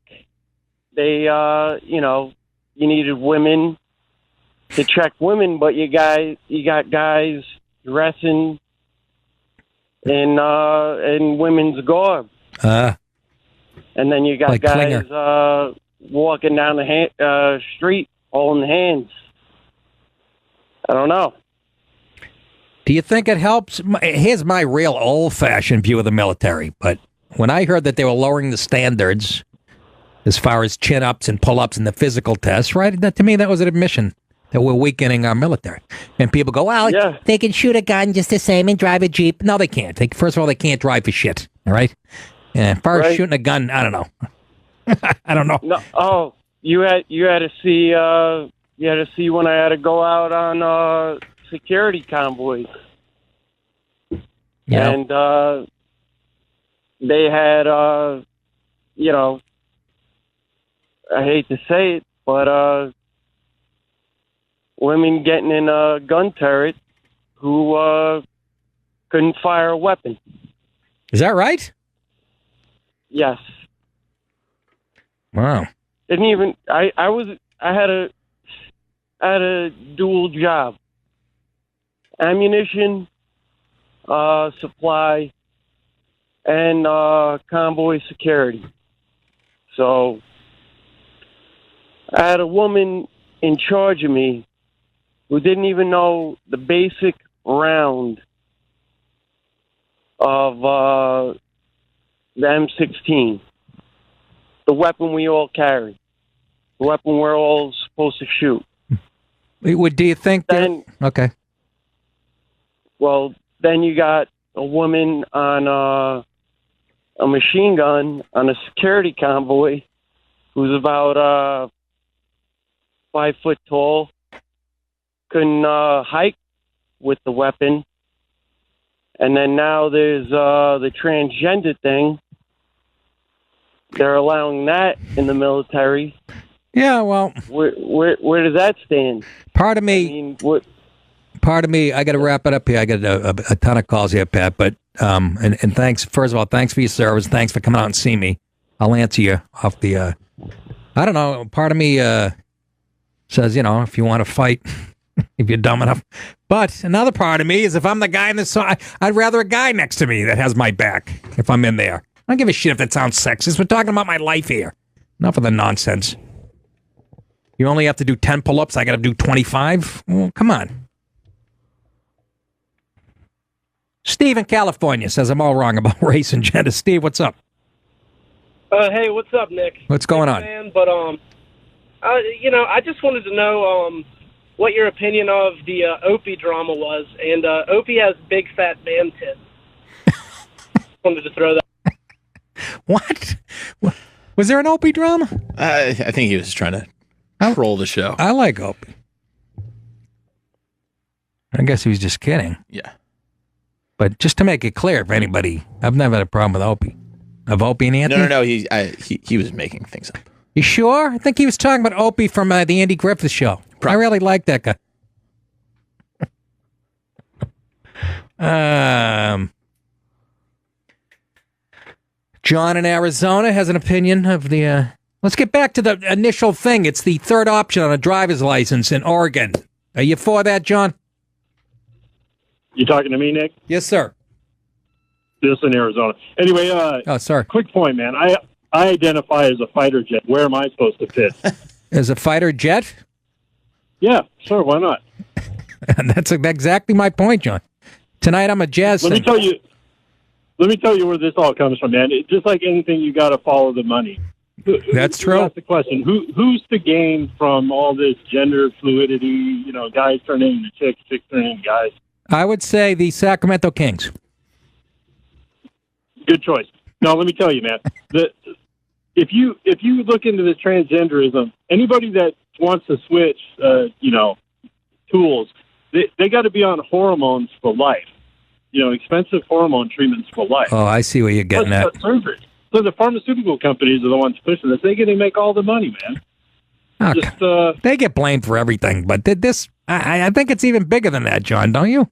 [SPEAKER 3] they, you needed women to check women, but you got guys dressing in women's garb. And then you got
[SPEAKER 1] like
[SPEAKER 3] guys walking down the street holding hands. I don't know.
[SPEAKER 1] Do you think it helps? Here's my real old-fashioned view of the military. But when I heard that they were lowering the standards as far as chin-ups and pull-ups and the physical tests, right? That, to me, that was an admission that we're weakening our military. And people go, well, they can shoot a gun just the same and drive a Jeep. No, they can't. First of all, they can't drive for shit. All right? And as far as shooting a gun, I don't know. I don't know.
[SPEAKER 3] No, oh, you had to see when I had to go out on security convoys.
[SPEAKER 1] Yeah.
[SPEAKER 3] And they had I hate to say it, but women getting in a gun turret who couldn't fire a weapon.
[SPEAKER 1] Is that right?
[SPEAKER 3] Yes.
[SPEAKER 1] Wow.
[SPEAKER 3] Didn't even I had a dual job. Ammunition, supply, and convoy security. So I had a woman in charge of me who didn't even know the basic round of the M16, the weapon we all carry, the weapon we're all supposed to shoot.
[SPEAKER 1] Do you think that... Okay.
[SPEAKER 3] Well, then you got a woman on a machine gun on a security convoy who's about 5 foot tall, couldn't hike with the weapon. And then now there's the transgender thing. They're allowing that in the military.
[SPEAKER 1] Yeah, well...
[SPEAKER 3] Where does that stand?
[SPEAKER 1] Part of me... Part of me, I got to wrap it up here. I got a ton of calls here, Pat. But and thanks. First of all, thanks for your service. Thanks for coming out and seeing me. I'll answer you off the I don't know. Part of me says, if you want to fight, if you're dumb enough. But another part of me is if I'm the guy in the song, I'd rather a guy next to me that has my back if I'm in there. I don't give a shit if that sounds sexist. We're talking about my life here. Enough of the nonsense. You only have to do 10 pull-ups. I got to do 25? Well, come on. Steve in California says I'm all wrong about race and gender. Steve, what's up?
[SPEAKER 6] Hey, what's up, Nick?
[SPEAKER 1] What's going on?
[SPEAKER 6] Man, but I just wanted to know what your opinion of the Opie drama was, and Opie has big fat man tits. Wanted to throw that.
[SPEAKER 1] What? Was there an Opie drama?
[SPEAKER 2] I think he was trying to troll the show.
[SPEAKER 1] I like Opie. I guess he was just kidding.
[SPEAKER 2] Yeah.
[SPEAKER 1] But just to make it clear, if anybody, I've never had a problem with Opie. Of Opie and Anthony?
[SPEAKER 2] No. He was making things up.
[SPEAKER 1] You sure? I think he was talking about Opie from the Andy Griffith Show. I really like that guy. John in Arizona has an opinion of the... let's get back to the initial thing. It's the third option on a driver's license in Oregon. Are you for that, John?
[SPEAKER 22] You talking to me, Nick?
[SPEAKER 1] Yes, sir.
[SPEAKER 22] This in Arizona. Anyway,
[SPEAKER 1] sorry.
[SPEAKER 22] Quick point, man. I identify as a fighter jet. Where am I supposed to fit?
[SPEAKER 1] As a fighter jet?
[SPEAKER 22] Yeah, sure. Why not?
[SPEAKER 1] And that's exactly my point, John. Tonight I'm a jazz singer.
[SPEAKER 22] Let me tell you where this all comes from, man. Just like anything, you got to follow the money.
[SPEAKER 1] That's true.
[SPEAKER 22] That's the question. Who's to gain from all this gender fluidity? Guys turning into chicks, chicks turning into guys.
[SPEAKER 1] I would say the Sacramento Kings.
[SPEAKER 22] Good choice. No, let me tell you, man. If you look into this transgenderism, anybody that wants to switch, tools, they got to be on hormones for life. Expensive hormone treatments for life.
[SPEAKER 1] Oh, I see what you're getting at.
[SPEAKER 22] Surgery. So the pharmaceutical companies are the ones pushing this. They get to make all the money, man.
[SPEAKER 1] They get blamed for everything, but this, I think it's even bigger than that, John, don't you?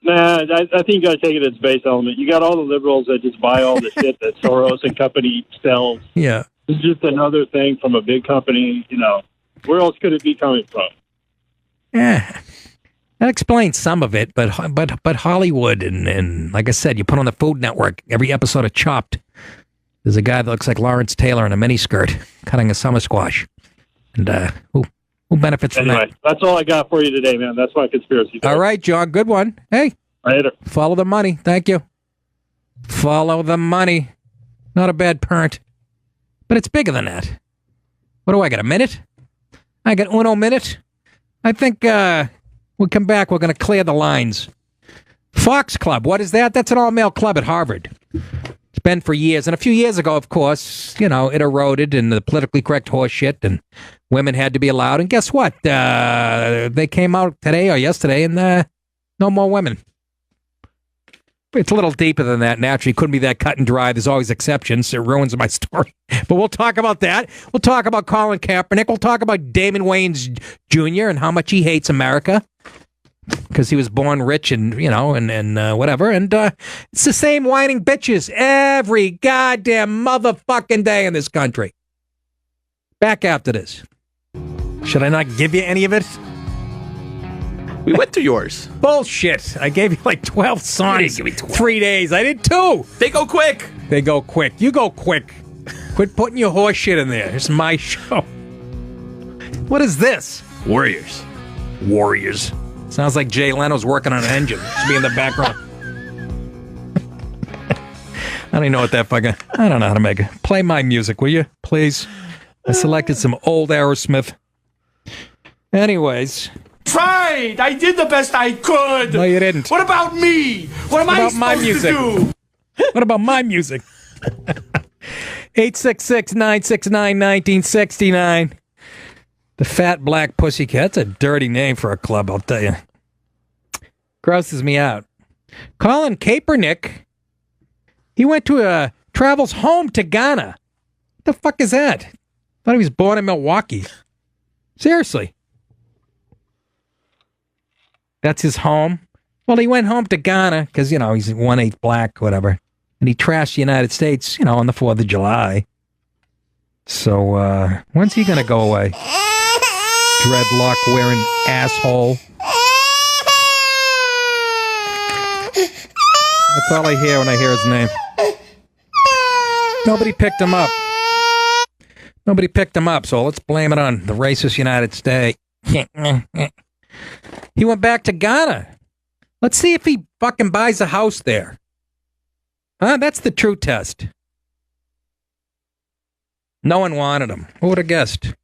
[SPEAKER 22] Nah, I think you got to take it as base element. You got all the liberals that just buy all the shit that Soros and company sells.
[SPEAKER 1] Yeah.
[SPEAKER 22] It's just another thing from a big company. Where else could it be coming from?
[SPEAKER 1] Yeah. That explains some of it, but Hollywood and like I said, you put on the Food Network every episode of Chopped. There's a guy that looks like Lawrence Taylor in a miniskirt cutting a summer squash, and who benefits from that?
[SPEAKER 22] Anyway, that's all I got for you today, man. That's my conspiracy theory.
[SPEAKER 1] All right, John, good one. Hey,
[SPEAKER 22] later.
[SPEAKER 1] Follow the money. Thank you. Follow the money. Not a bad parent, but it's bigger than that. What do I got? A minute? I got uno minute. I think. We'll come back. We're going to clear the lines. Fox Club. What is that? That's an all-male club at Harvard. It's been for years. And a few years ago, of course, it eroded in the politically correct horse shit, and women had to be allowed. And guess what? They came out today or yesterday, and no more women. It's a little deeper than that, naturally. Couldn't be that cut and dry. There's always exceptions. It ruins my story. But we'll talk about that. We'll talk about Colin Kaepernick. We'll talk about Damon Wayans Jr. and how much he hates America because he was born rich and, and whatever. And it's the same whining bitches every goddamn motherfucking day in this country. Back after this. Should I not give you any of it?
[SPEAKER 2] We went through yours.
[SPEAKER 1] Bullshit. I gave you like 12 songs.
[SPEAKER 2] Give me 12.
[SPEAKER 1] 3 days. I did 2.
[SPEAKER 2] They go quick.
[SPEAKER 1] They go quick. You go quick. Quit putting your horse shit in there. It's my show. What is this?
[SPEAKER 2] Warriors.
[SPEAKER 1] Sounds like Jay Leno's working on an engine. Should be in the background. I don't even know what that fucking... I don't know how to make it. Play my music, will you? Please. I selected some old Aerosmith. Anyways...
[SPEAKER 4] Tried. I did the best I could.
[SPEAKER 1] No, you didn't.
[SPEAKER 4] What about me? What am I supposed to do?
[SPEAKER 1] What about my music? 866-969-1969. The Fat Black Pussycat. That's a dirty name for a club, I'll tell you. Grosses me out. Colin Kaepernick. He went to travels home to Ghana. What the fuck is that? I thought he was born in Milwaukee. Seriously. That's his home. Well, he went home to Ghana because, he's 1/8 black, whatever. And he trashed the United States, on the 4th of July. So, when's he gonna go away? Dreadlock wearing asshole. That's all I hear when I hear his name. Nobody picked him up. Nobody picked him up, so let's blame it on the racist United States. He went back to Ghana. Let's see if he fucking buys a house there. Huh? That's the true test. No one wanted him. Who would have guessed?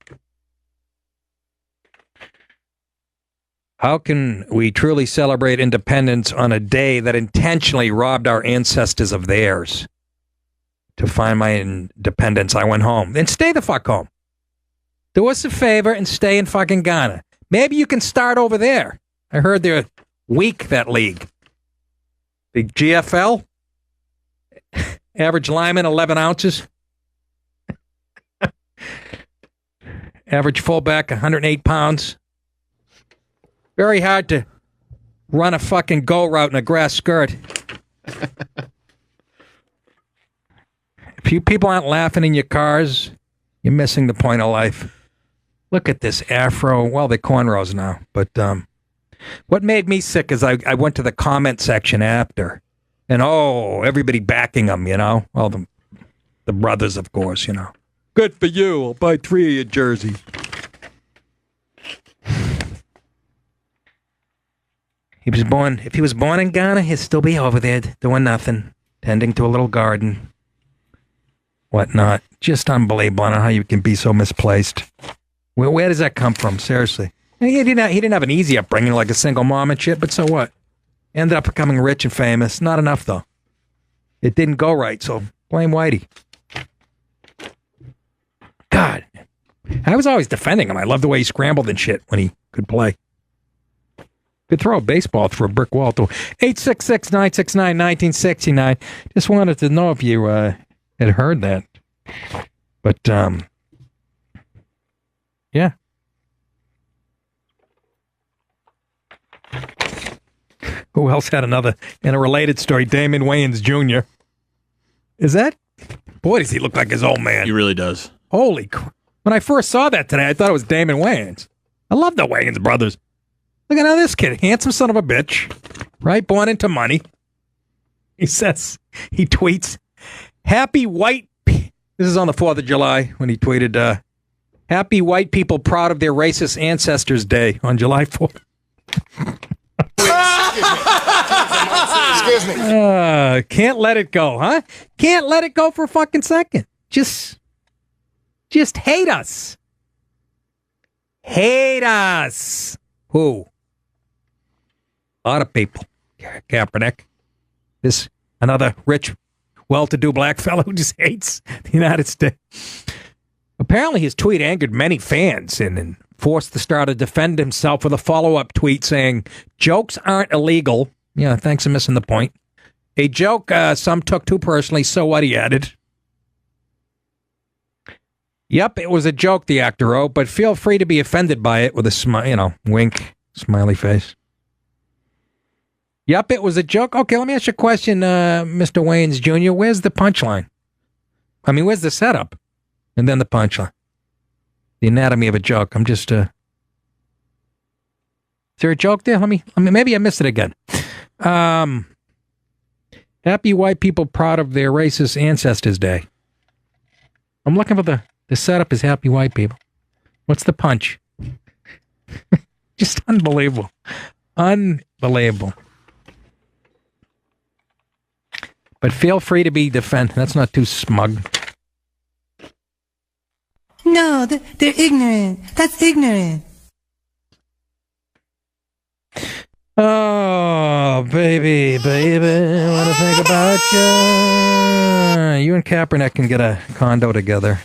[SPEAKER 1] How can we truly celebrate independence on a day that intentionally robbed our ancestors of theirs? To find my independence, I went home. Then stay the fuck home. Do us a favor and stay in fucking Ghana. Maybe you can start over there. I heard they're weak, that league. The GFL? Average lineman, 11 ounces. Average fullback, 108 pounds. Very hard to run a fucking go route in a grass skirt. If you people aren't laughing in your cars, you're missing the point of life. Look at this afro. Well, they're cornrows now. But what made me sick is I went to the comment section after. And, everybody backing them, you know. Well, the brothers, of course, you know. Good for you. I'll buy 3 of your jerseys. If he was born in Ghana, he'd still be over there doing nothing, tending to a little garden, whatnot. Just unbelievable. I don't know how you can be so misplaced. Where does that come from? Seriously. He didn't have an easy upbringing like a single mom and shit, but so what? Ended up becoming rich and famous. Not enough, though. It didn't go right, so blame Whitey. God. I was always defending him. I loved the way he scrambled and shit when he could play. Could throw a baseball through a brick wall, too. 866-969-1969. Just wanted to know if you had heard that. But, yeah. Who else had another, in a related story, Damon Wayans Jr. Is that? Boy, does he look like his old man.
[SPEAKER 2] He really does.
[SPEAKER 1] Holy crap. When I first saw that today, I thought it was Damon Wayans. I love the Wayans brothers. Look at this kid. Handsome son of a bitch. Right? Born into money. He tweets, happy white... This is on the 4th of July when he tweeted, happy white people proud of their racist ancestors' day on July 4th.
[SPEAKER 5] Excuse me.
[SPEAKER 1] Can't let it go, huh? Can't let it go for a fucking second. Just hate us. Hate us. Who? A lot of people. Kaepernick. This another rich, well-to-do black fellow who just hates the United States. Apparently his tweet angered many fans and forced the star to defend himself with a follow-up tweet saying, jokes aren't illegal. Yeah, thanks for missing the point. A joke some took too personally, so what, he added. Yep, it was a joke, the actor wrote, but feel free to be offended by it with a wink, smiley face. Yep, it was a joke. Okay, let me ask you a question, Mr. Wayans Jr. Where's the punchline? I mean, where's the setup? And then the punchline. The anatomy of a joke. I'm just, Is there a joke there? Maybe I missed it again. Happy white people proud of their racist ancestors' day. I'm looking for the setup is happy white people. What's the punch? Just unbelievable. Unbelievable. But feel free to be defended. That's not too smug.
[SPEAKER 17] No, they're ignorant. That's ignorant.
[SPEAKER 1] Oh, baby, I want to think about you. You and Kaepernick can get a condo together.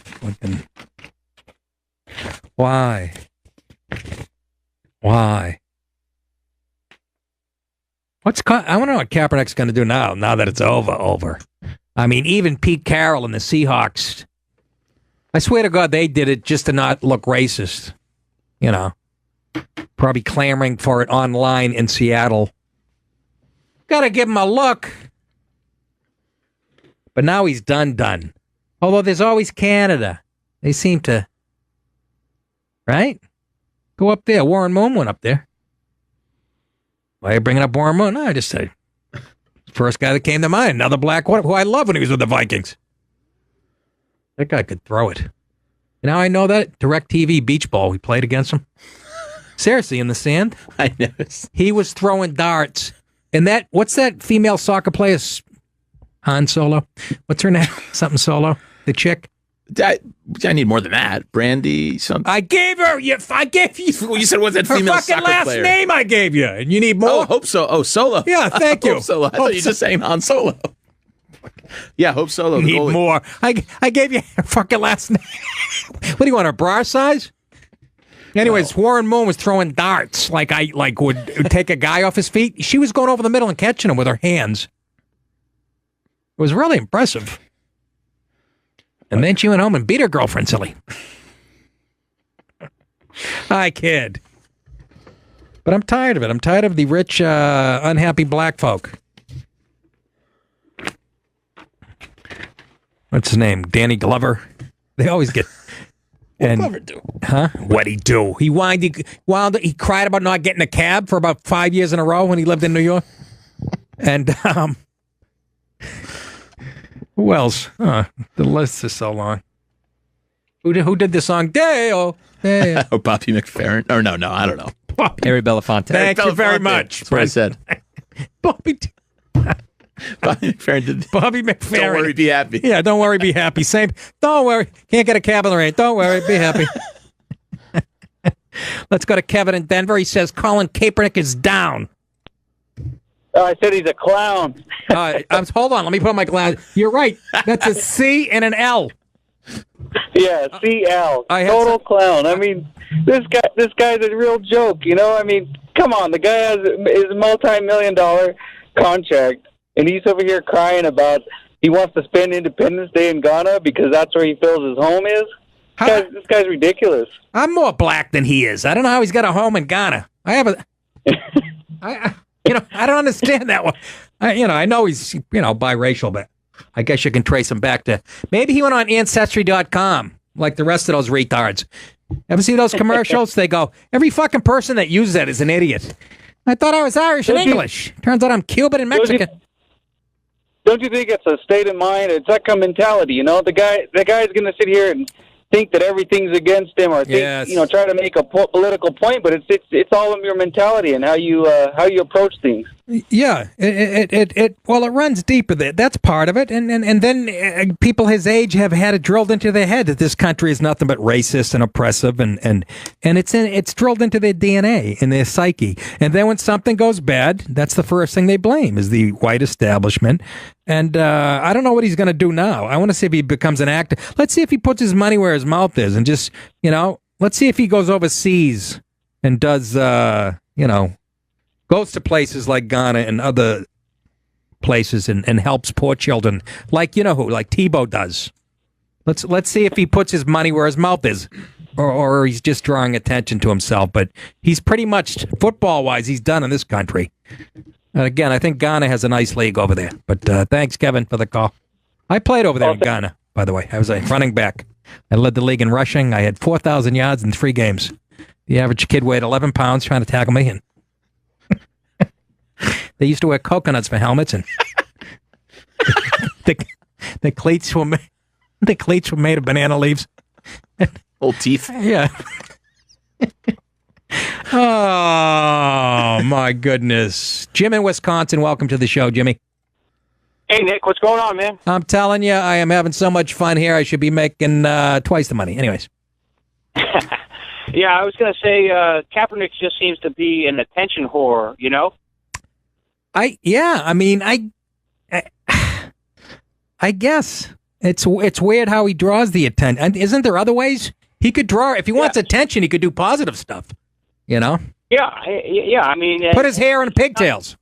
[SPEAKER 1] Why? I want to know what Kaepernick's going to do now that it's over. I mean, even Pete Carroll and the Seahawks, I swear to God, they did it just to not look racist. You know, probably clamoring for it online in Seattle. Got to give him a look. But now he's done. Although there's always Canada. They seem to, right? Go up there. Warren Moon went up there. Why are you bringing up Warren Moon? No, I just said, first guy that came to mind. Another black one who I love when he was with the Vikings. That guy could throw it. You know how I know that? DirecTV Beach Ball. We played against him. Seriously, in the sand.
[SPEAKER 2] I know.
[SPEAKER 1] He was throwing darts. And that, what's that female soccer player? Han Solo? What's her name? Something Solo? The chick?
[SPEAKER 2] I need more than that. Brandy, something.
[SPEAKER 1] I gave her. I gave you.
[SPEAKER 2] Well, you said what's that female
[SPEAKER 1] her fucking
[SPEAKER 2] soccer
[SPEAKER 1] last
[SPEAKER 2] player?
[SPEAKER 1] name I gave you, and you need more.
[SPEAKER 2] Oh, Hope So. Oh, Solo.
[SPEAKER 1] Yeah, thank you.
[SPEAKER 2] Hope Solo. I thought you were just saying Han Solo. Yeah, Hope Solo.
[SPEAKER 1] You
[SPEAKER 2] the
[SPEAKER 1] need
[SPEAKER 2] goalie.
[SPEAKER 1] more. I gave you her fucking last name. What do you want? Her bra size? Anyways, Warren Moon was throwing darts like would take a guy off his feet. She was going over the middle and catching him with her hands. It was really impressive. And then she went home and beat her girlfriend silly. I kid. But I'm tired of it. I'm tired of the rich, unhappy black folk. What's his name? Danny Glover. They always get...
[SPEAKER 2] What'd Glover do?
[SPEAKER 1] Huh? What'd he do? He cried about not getting a cab for about 5 years in a row when he lived in New York. And, who else? The list is so long. Who did the song? Deo. Deo.
[SPEAKER 2] Oh, Bobby McFerrin. Or no, I don't know.
[SPEAKER 15] Harry Belafonte.
[SPEAKER 1] Thank you very much.
[SPEAKER 2] That's what I said.
[SPEAKER 1] Bobby
[SPEAKER 2] McFerrin did.
[SPEAKER 1] Bobby McFerrin.
[SPEAKER 2] Don't worry, be happy.
[SPEAKER 1] Yeah, don't worry, be happy. Same. Don't worry. Can't get a cab in the rain. Don't worry, be happy. Let's go to Kevin in Denver. He says Colin Kaepernick is down.
[SPEAKER 5] I said he's a clown.
[SPEAKER 1] Hold on. Let me put on my glasses. You're right. That's a C and an L.
[SPEAKER 5] Yeah, CL. Total clown. I mean, this guy's a real joke, you know? I mean, come on. The guy has his multi-million-dollar contract, and he's over here crying about he wants to spend Independence Day in Ghana because that's where he feels his home is. This guy's ridiculous.
[SPEAKER 1] I'm more black than he is. I don't know how he's got a home in Ghana. I don't understand that one. I know he's, biracial, but I guess you can trace him back to, maybe he went on Ancestry.com like the rest of those retards. Ever see those commercials? They go, every fucking person that uses that is an idiot. I thought I was Irish and English. Turns out I'm Cuban and Mexican.
[SPEAKER 5] Don't you think it's a state of mind? It's that kind of mentality, you know? The guy's going to sit here and think that everything's against him, or think, try to make a political point, but it's all in your mentality and how you approach things.
[SPEAKER 1] Yeah, it runs deeper. That's part of it, and then people his age have had it drilled into their head that this country is nothing but racist and oppressive, and it's drilled into their DNA and their psyche. And then when something goes bad, that's the first thing they blame is the white establishment. And I don't know what he's going to do now. I want to see if he becomes an actor. Let's see if he puts his money where his mouth is, and just let's see if he goes overseas and does goes to places like Ghana and other places and helps poor children, like like Tebow does. Let's see if he puts his money where his mouth is, or he's just drawing attention to himself. But he's pretty much football wise, he's done in this country. And again, I think Ghana has a nice league over there. But thanks, Kevin, for the call. I played over there in Ghana, by the way. I was a running back. I led the league in rushing. I had 4,000 yards in 3 games. The average kid weighed 11 pounds trying to tackle me, and they used to wear coconuts for helmets, and the cleats were made of banana leaves.
[SPEAKER 2] Old teeth.
[SPEAKER 1] Yeah. Oh my goodness, Jim in Wisconsin. Welcome to the show, Jimmy.
[SPEAKER 7] Hey Nick, what's going on, man?
[SPEAKER 1] I'm telling you, I am having so much fun here. I should be making twice the money. Anyways.
[SPEAKER 7] Yeah, I was going to say Kaepernick just seems to be an attention whore, you know?
[SPEAKER 1] I guess it's weird how he draws the attention. Isn't there other ways he could draw? If he wants attention, he could do positive stuff.
[SPEAKER 7] Yeah. I mean,
[SPEAKER 1] put his hair in pigtails.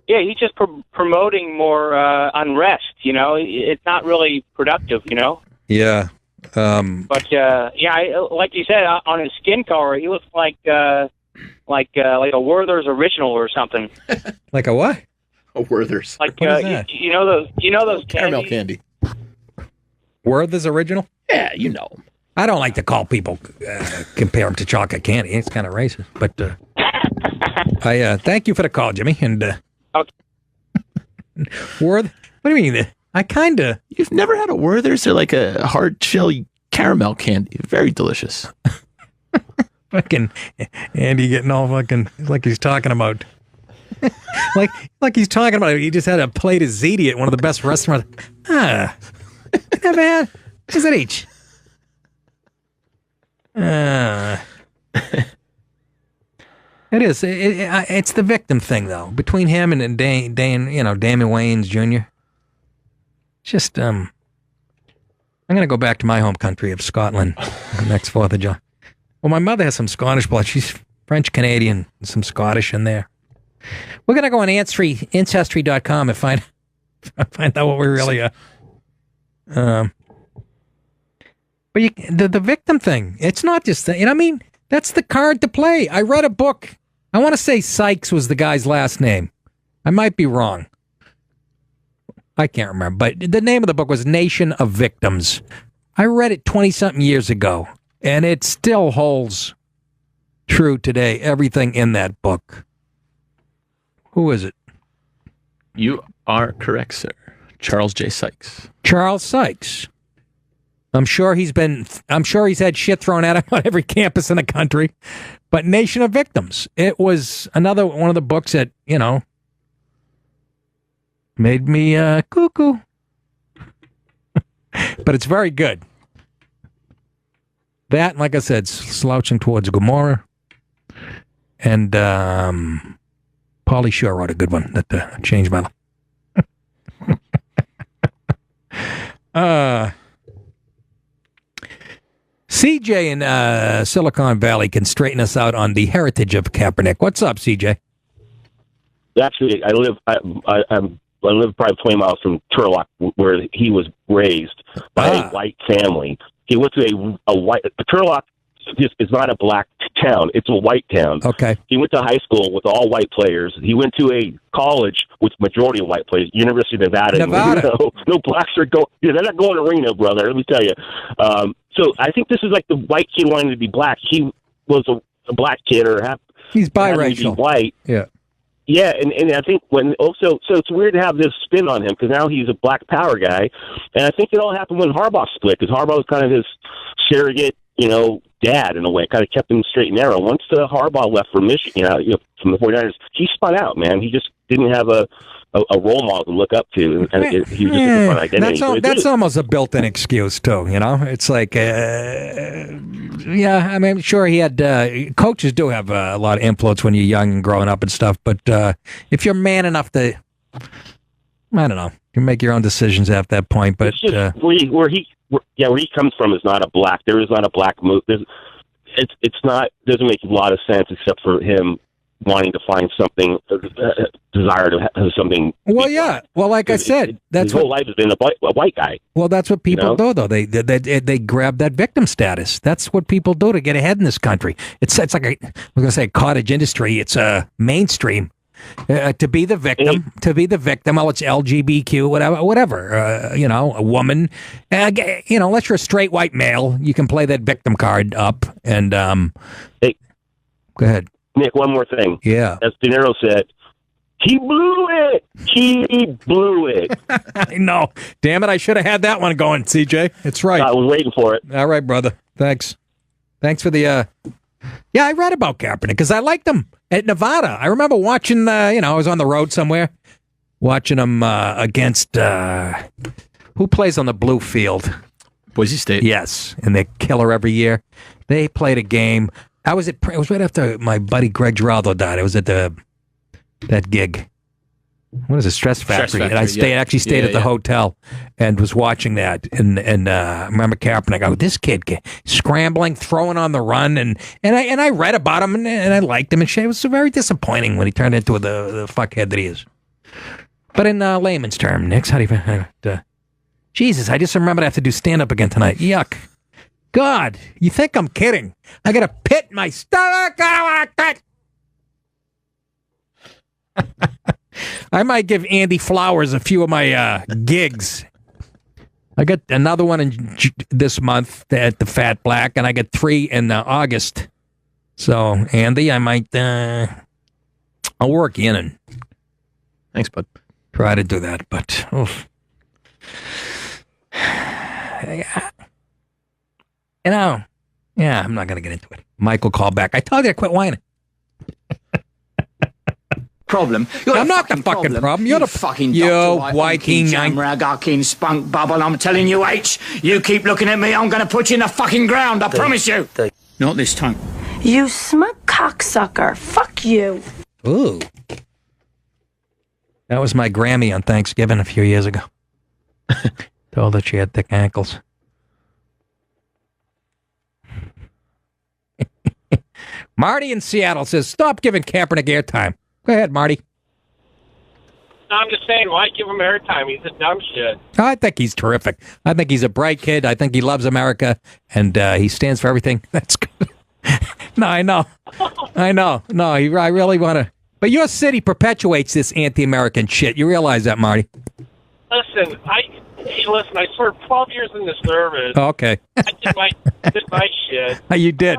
[SPEAKER 7] Yeah, he's just promoting more unrest. You know, it's not really productive. You know.
[SPEAKER 1] Yeah.
[SPEAKER 7] But like you said, on his skin color, he looks like a Werther's original or something.
[SPEAKER 1] Like a what?
[SPEAKER 2] A Werther's.
[SPEAKER 7] Like
[SPEAKER 1] what is that?
[SPEAKER 7] you know those
[SPEAKER 2] caramel candy.
[SPEAKER 1] Werther's original?
[SPEAKER 2] Yeah, you know.
[SPEAKER 1] I don't like to call people, compare them to chocolate candy. It's kind of racist. But I thank you for the call, Jimmy. And Worth, what do you mean? I kind of...
[SPEAKER 2] You've never had a Werther's? They're like a hard shell caramel candy. Very delicious.
[SPEAKER 1] Fucking Andy getting all fucking... like he's talking about... like he's talking about... He just had a plate of ziti at one of the best restaurants. Never had... What is it each? It is. It's the victim thing, though. Between him and Damon Wayans Jr. Just, I'm going to go back to my home country of Scotland next 4th of July. Well, my mother has some Scottish blood. She's French-Canadian, some Scottish in there. We're going to go on Ancestry.com and find out what we really are. But the victim thing, it's not just that. You know what I mean? That's the card to play. I read a book. I want to say Sykes was the guy's last name. I might be wrong. I can't remember. But the name of the book was Nation of Victims. I read it 20-something years ago, and it still holds true today. Everything in that book. Who is it?
[SPEAKER 2] You are correct, sir. Charles J. Sykes.
[SPEAKER 1] Charles Sykes. I'm sure he's had shit thrown at him on every campus in the country. But Nation of Victims. It was another one of the books that, made me cuckoo. But it's very good. That, like I said, Slouching Towards Gomorrah. And Pauly Shore wrote a good one that changed my life. CJ in Silicon Valley can straighten us out on the heritage of Kaepernick. What's up, CJ?
[SPEAKER 8] Actually, I live probably 20 miles from Turlock, where he was raised by a white family. He went to a white... Turlock is not a black town. It's a white town.
[SPEAKER 1] Okay.
[SPEAKER 8] He went to high school with all white players. He went to a college with majority of white players, University of Nevada. No blacks are going... they're not going to Reno, brother, let me tell you. So I think this is like the white kid wanting to be black. He was a black kid
[SPEAKER 1] he's biracial.
[SPEAKER 8] To be white.
[SPEAKER 1] Yeah.
[SPEAKER 8] Yeah, and I think so it's weird to have this spin on him because now he's a black power guy, and I think it all happened when Harbaugh split because Harbaugh was kind of his surrogate, dad in a way, kind of kept him straight and narrow. Once Harbaugh left for Michigan, from the 49ers, he spun out, man. He just didn't have a role model to look up to, and he was just a different identity.
[SPEAKER 1] That's almost a built-in excuse too. It's like, sure he had coaches do have a lot of influence when you're young and growing up and stuff. But if you're man enough to, I don't know, you make your own decisions at that point. But
[SPEAKER 8] where he comes from is not a black. There is not a black move. It's not. Doesn't make a lot of sense except for him wanting to find something, desire to have something.
[SPEAKER 1] Well, yeah. Well, like I said,
[SPEAKER 8] his whole life has been a white guy.
[SPEAKER 1] Well, that's what people do, though. They grab that victim status. That's what people do to get ahead in this country. It's like we're going to say cottage industry. It's mainstream. To be the victim. Well, it's LGBTQ, whatever. A woman. Unless you're a straight white male, you can play that victim card up. And
[SPEAKER 8] hey,
[SPEAKER 1] go ahead.
[SPEAKER 8] Nick, one more thing.
[SPEAKER 1] Yeah.
[SPEAKER 8] As De Niro said, he blew it. He blew it.
[SPEAKER 1] I know. Damn it, I should have had that one going, CJ. It's right.
[SPEAKER 8] I was waiting for it.
[SPEAKER 1] All right, brother. Thanks for the... Yeah, I read about Kaepernick because I liked him at Nevada. I remember watching, I was on the road somewhere, watching him against... who plays on the blue field?
[SPEAKER 2] Boise State.
[SPEAKER 1] Yes, and they killer every year. They played a game... it was right after my buddy Greg Giraldo died. I was at that gig. What is it? Stress Factory. And I stayed at the hotel and was watching that. And I remember Kaepernick. I go, this kid scrambling, throwing on the run. And I read about him and I liked him. And it was very disappointing when he turned into the fuckhead that he is. But in layman's term, Nick, how do you... Jesus, I just remembered I have to do stand-up again tonight. Yuck. God, you think I'm kidding? I got a pit in my stomach. I might give Andy Flowers a few of my gigs. I got another one in this month at the Fat Black, and I got 3 in August. So, Andy, I might, I'll work in and
[SPEAKER 2] thanks, bud.
[SPEAKER 1] Try to do that, but I'm not going to get into it. Michael, call back. I told you to quit whining.
[SPEAKER 9] Problem.
[SPEAKER 1] I'm not the fucking problem. You're the
[SPEAKER 9] fucking
[SPEAKER 1] you
[SPEAKER 9] Viking jamragaking spunk bubble. I'm telling you, H. You keep looking at me, I'm going to put you in the fucking ground. I promise you. Not this time.
[SPEAKER 11] You smug cocksucker. Fuck you.
[SPEAKER 1] Ooh. That was my Grammy on Thanksgiving a few years ago. Told her she had thick ankles. Marty in Seattle says, stop giving Kaepernick airtime. Go ahead, Marty.
[SPEAKER 6] I'm just saying, why give him airtime? He's a dumb shit.
[SPEAKER 1] I think he's terrific. I think he's a bright kid. I think he loves America, and he stands for everything. That's good. No, I know. No, I really want to. But your city perpetuates this anti-American shit. You realize that, Marty?
[SPEAKER 6] Listen, I served 12 years in the service.
[SPEAKER 1] Okay.
[SPEAKER 6] I did my shit.
[SPEAKER 1] You did.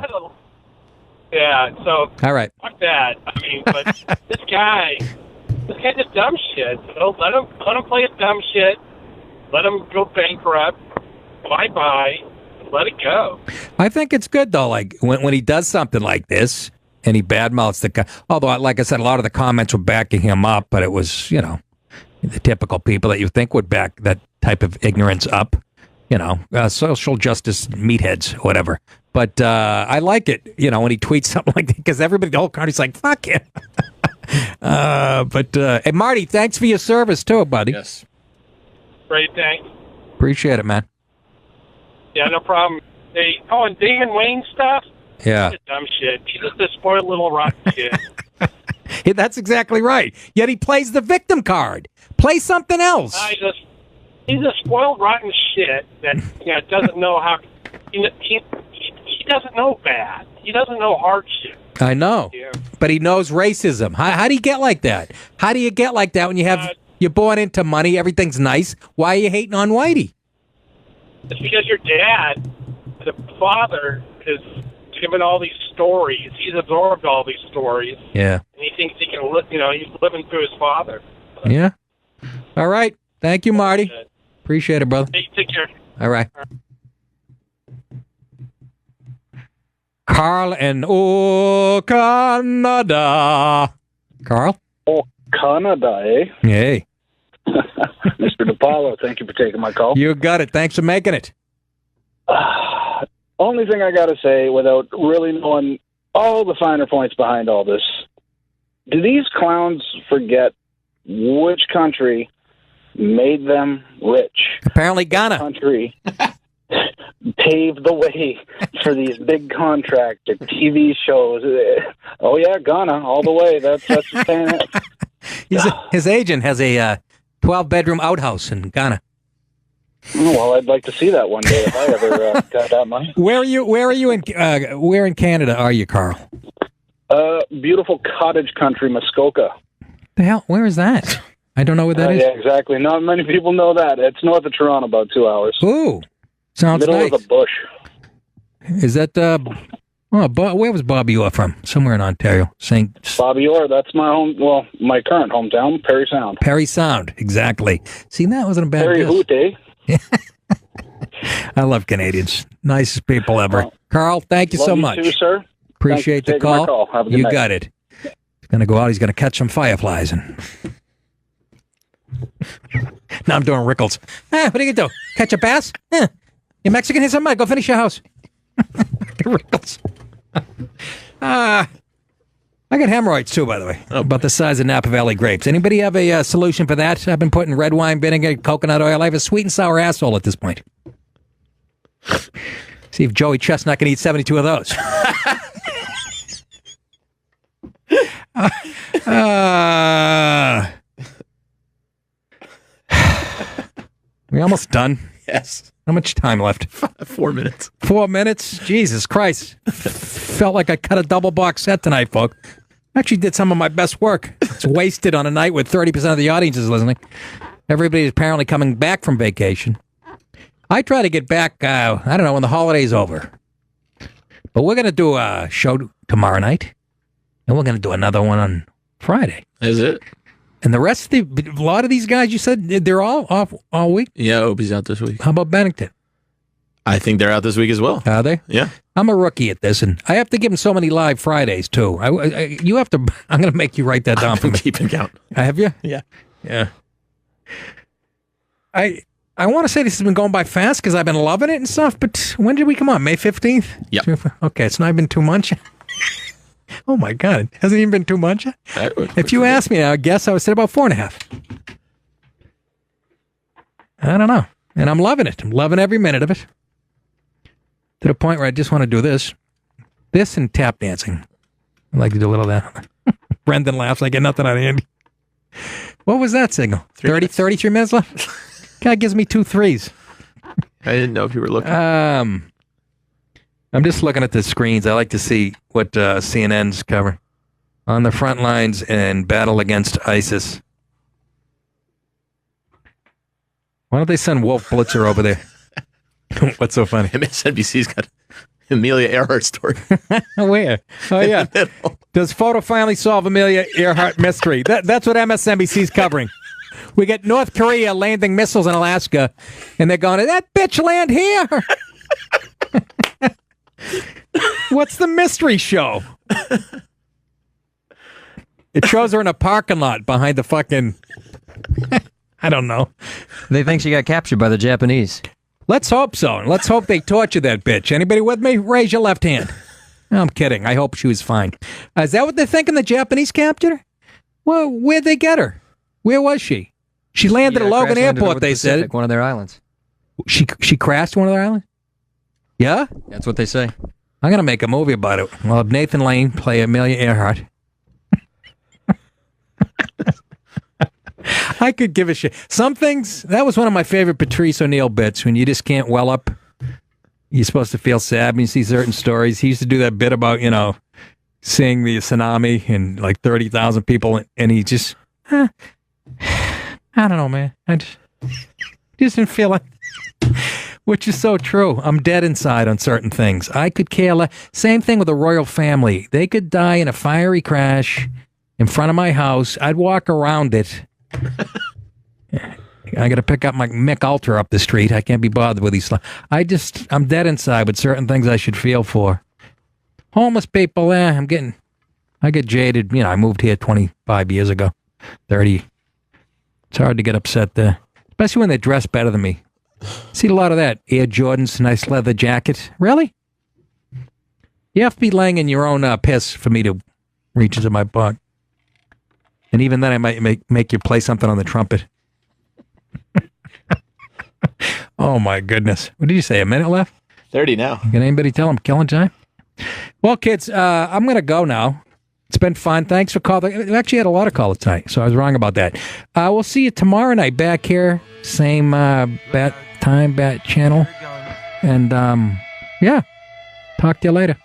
[SPEAKER 6] Yeah, so
[SPEAKER 1] all right.
[SPEAKER 6] Fuck that. I mean, but this guy just dumb shit. So let him play his dumb shit. Let him go bankrupt. Bye. Let it go.
[SPEAKER 1] I think it's good though. Like when he does something like this and he badmouths the guy. Although, like I said, a lot of the comments were backing him up, but it was the typical people that you think would back that type of ignorance up. Social justice meatheads, whatever. But I like it, when he tweets something like that, because everybody, the whole country's like, fuck him. And Marty, thanks for your service too, buddy.
[SPEAKER 2] Yes.
[SPEAKER 6] Great, thanks.
[SPEAKER 1] Appreciate it, man.
[SPEAKER 6] Yeah, no problem. And Damon Wayne stuff?
[SPEAKER 1] Yeah.
[SPEAKER 6] That's dumb shit. He's just a spoiled little rotten kid.
[SPEAKER 1] That's exactly right. Yet he plays the victim card. Play something else.
[SPEAKER 6] He's a spoiled rotten shit that doesn't know how. He doesn't know bad. He doesn't know hardship.
[SPEAKER 1] I know, but he knows racism. How do you get like that? How do you get like that when you're born into money? Everything's nice. Why are you hating on Whitey?
[SPEAKER 6] It's because your dad, the father, is given all these stories. He's absorbed all these stories.
[SPEAKER 1] Yeah.
[SPEAKER 6] And he thinks he can live. He's living through his father.
[SPEAKER 1] Yeah. All right. Thank you, Marty. Appreciate it, brother.
[SPEAKER 6] Hey, take care.
[SPEAKER 1] All right. Carl and Canada. Carl?
[SPEAKER 23] Oh, Canada, eh?
[SPEAKER 1] Hey.
[SPEAKER 23] Mr. Paolo, thank you for taking my call.
[SPEAKER 1] You got it. Thanks for making it.
[SPEAKER 23] Only thing I got to say, without really knowing all the finer points behind all this, do these clowns forget which country made them rich?
[SPEAKER 1] Apparently Ghana.
[SPEAKER 23] Country paved the way for these big contracts or TV shows. Oh yeah, Ghana all the way. That's saying it.
[SPEAKER 1] His agent has a 12-bedroom outhouse in Ghana.
[SPEAKER 23] Oh, well, I'd like to see that one day if I ever got that money.
[SPEAKER 1] Where in Canada are you, Carl?
[SPEAKER 23] Beautiful cottage country, Muskoka.
[SPEAKER 1] The hell? Where is that? I don't know where that is.
[SPEAKER 23] Yeah, exactly. Not many people know that. It's north of Toronto, about 2 hours.
[SPEAKER 1] Ooh, sounds
[SPEAKER 23] Middle
[SPEAKER 1] nice.
[SPEAKER 23] of the bush.
[SPEAKER 1] Is that where was Bobby Orr from? Somewhere in Ontario.
[SPEAKER 23] Bobby Orr, that's my current hometown, Perry Sound.
[SPEAKER 1] Perry Sound, exactly. See, that wasn't a bad
[SPEAKER 23] Perry
[SPEAKER 1] guess.
[SPEAKER 23] Hoot, eh?
[SPEAKER 1] I love Canadians. Nicest people ever. Carl, thank you so
[SPEAKER 23] Love you
[SPEAKER 1] much.
[SPEAKER 23] too, sir.
[SPEAKER 1] Appreciate
[SPEAKER 23] Thanks
[SPEAKER 1] the
[SPEAKER 23] for taking my
[SPEAKER 1] call.
[SPEAKER 23] call. Have a good
[SPEAKER 1] You
[SPEAKER 23] night.
[SPEAKER 1] got it. He's going to go out. He's going to catch some fireflies. And now I'm doing Rickles. What are you going to do? Catch a bass? You Mexican? Here's some money. Go finish your house. Rickles. I got hemorrhoids too, by the way, about the size of Napa Valley grapes. Anybody have a solution for that? I've been putting red wine vinegar, coconut oil. I have a sweet and sour asshole at this point. See if Joey Chestnut can eat 72 of those. We almost done.
[SPEAKER 2] Yes.
[SPEAKER 1] How much time left?
[SPEAKER 2] 4 minutes.
[SPEAKER 1] 4 minutes? Jesus Christ. Felt like I cut a double box set tonight, folks. Actually did some of my best work. It's wasted on a night with 30% of the audience is listening. Everybody's apparently coming back from vacation. I try to get back, I don't know, when the holiday's over. But we're going to do a show tomorrow night, and we're going to do another one on Friday.
[SPEAKER 2] Is it?
[SPEAKER 1] And the rest of a lot of these guys, you said, they're all off all week?
[SPEAKER 2] Yeah, Opie's out this week.
[SPEAKER 1] How about Bennington?
[SPEAKER 2] I think they're out this week as well.
[SPEAKER 1] Are they?
[SPEAKER 2] Yeah.
[SPEAKER 1] I'm a rookie at this, and I have to give them so many live Fridays, too. You have to, I'm going to make you write that down for me.
[SPEAKER 2] Keeping count.
[SPEAKER 1] Have you?
[SPEAKER 2] Yeah.
[SPEAKER 1] Yeah. I want to say this has been going by fast because I've been loving it and stuff, but when did we come on? May 15th?
[SPEAKER 2] Yep.
[SPEAKER 1] Okay, it's not been 2 months yet. Oh, my God. It hasn't even been 2 months yet? If you asked me, I guess I would say about 4.5. I don't know. And I'm loving it. I'm loving every minute of it. To the point where I just want to do this. This and tap dancing. I like to do a little of that. Brendan laughs. I get nothing out of Andy. What was that signal? 33 minutes left? Guy gives me 2 threes.
[SPEAKER 2] I didn't know if you were looking.
[SPEAKER 1] I'm just looking at the screens. I like to see what CNN's cover. On the front lines in battle against ISIS. Why don't they send Wolf Blitzer over there? What's so funny?
[SPEAKER 2] MSNBC's got Amelia Earhart story.
[SPEAKER 1] Where? Oh, yeah. Does photo finally solve Amelia Earhart mystery? That's what MSNBC's covering. We get North Korea landing missiles in Alaska, and they're going, that bitch land here. What's the mystery show? It shows her in a parking lot behind the fucking... I don't know.
[SPEAKER 15] They think she got captured by the Japanese.
[SPEAKER 1] Let's hope so. Let's hope they tortured that bitch. Anybody with me? Raise your left hand. No, I'm kidding. I hope she was fine. Is that what they're thinking? The Japanese captured her? Well, where'd they get her? Where was she? She landed at Logan Airport, they said.
[SPEAKER 15] One of their islands.
[SPEAKER 1] She crashed one of their islands? Yeah?
[SPEAKER 15] That's what they say.
[SPEAKER 1] I'm going to make a movie about it. Well, Nathan Lane play Amelia Earhart. I could give a shit. Some things, that was one of my favorite Patrice O'Neill bits, when you just can't well up. You're supposed to feel sad when you see certain stories. He used to do that bit about, seeing the tsunami and like 30,000 people, and he just, I don't know, man. I just didn't feel like, which is so true. I'm dead inside on certain things. I could care less. Same thing with the royal family. They could die in a fiery crash in front of my house. I'd walk around it. I got to pick up my Mick Ultra up the street. I can't be bothered with these. I'm dead inside with certain things I should feel for. Homeless people, I get jaded. I moved here 25 years ago, 30. It's hard to get upset there, especially when they dress better than me. See a lot of that. Air Jordans, nice leather jacket. Really? You have to be laying in your own piss for me to reach into my butt. And even then, I might make you play something on the trumpet. Oh, my goodness. What did you say, a minute left?
[SPEAKER 2] 30 now.
[SPEAKER 1] Can anybody tell I'm killing time? Well, kids, I'm going to go now. It's been fun. Thanks for calling. We actually had a lot of callers tonight, so I was wrong about that. We'll see you tomorrow night back here. Same bat channel. And, yeah, talk to you later.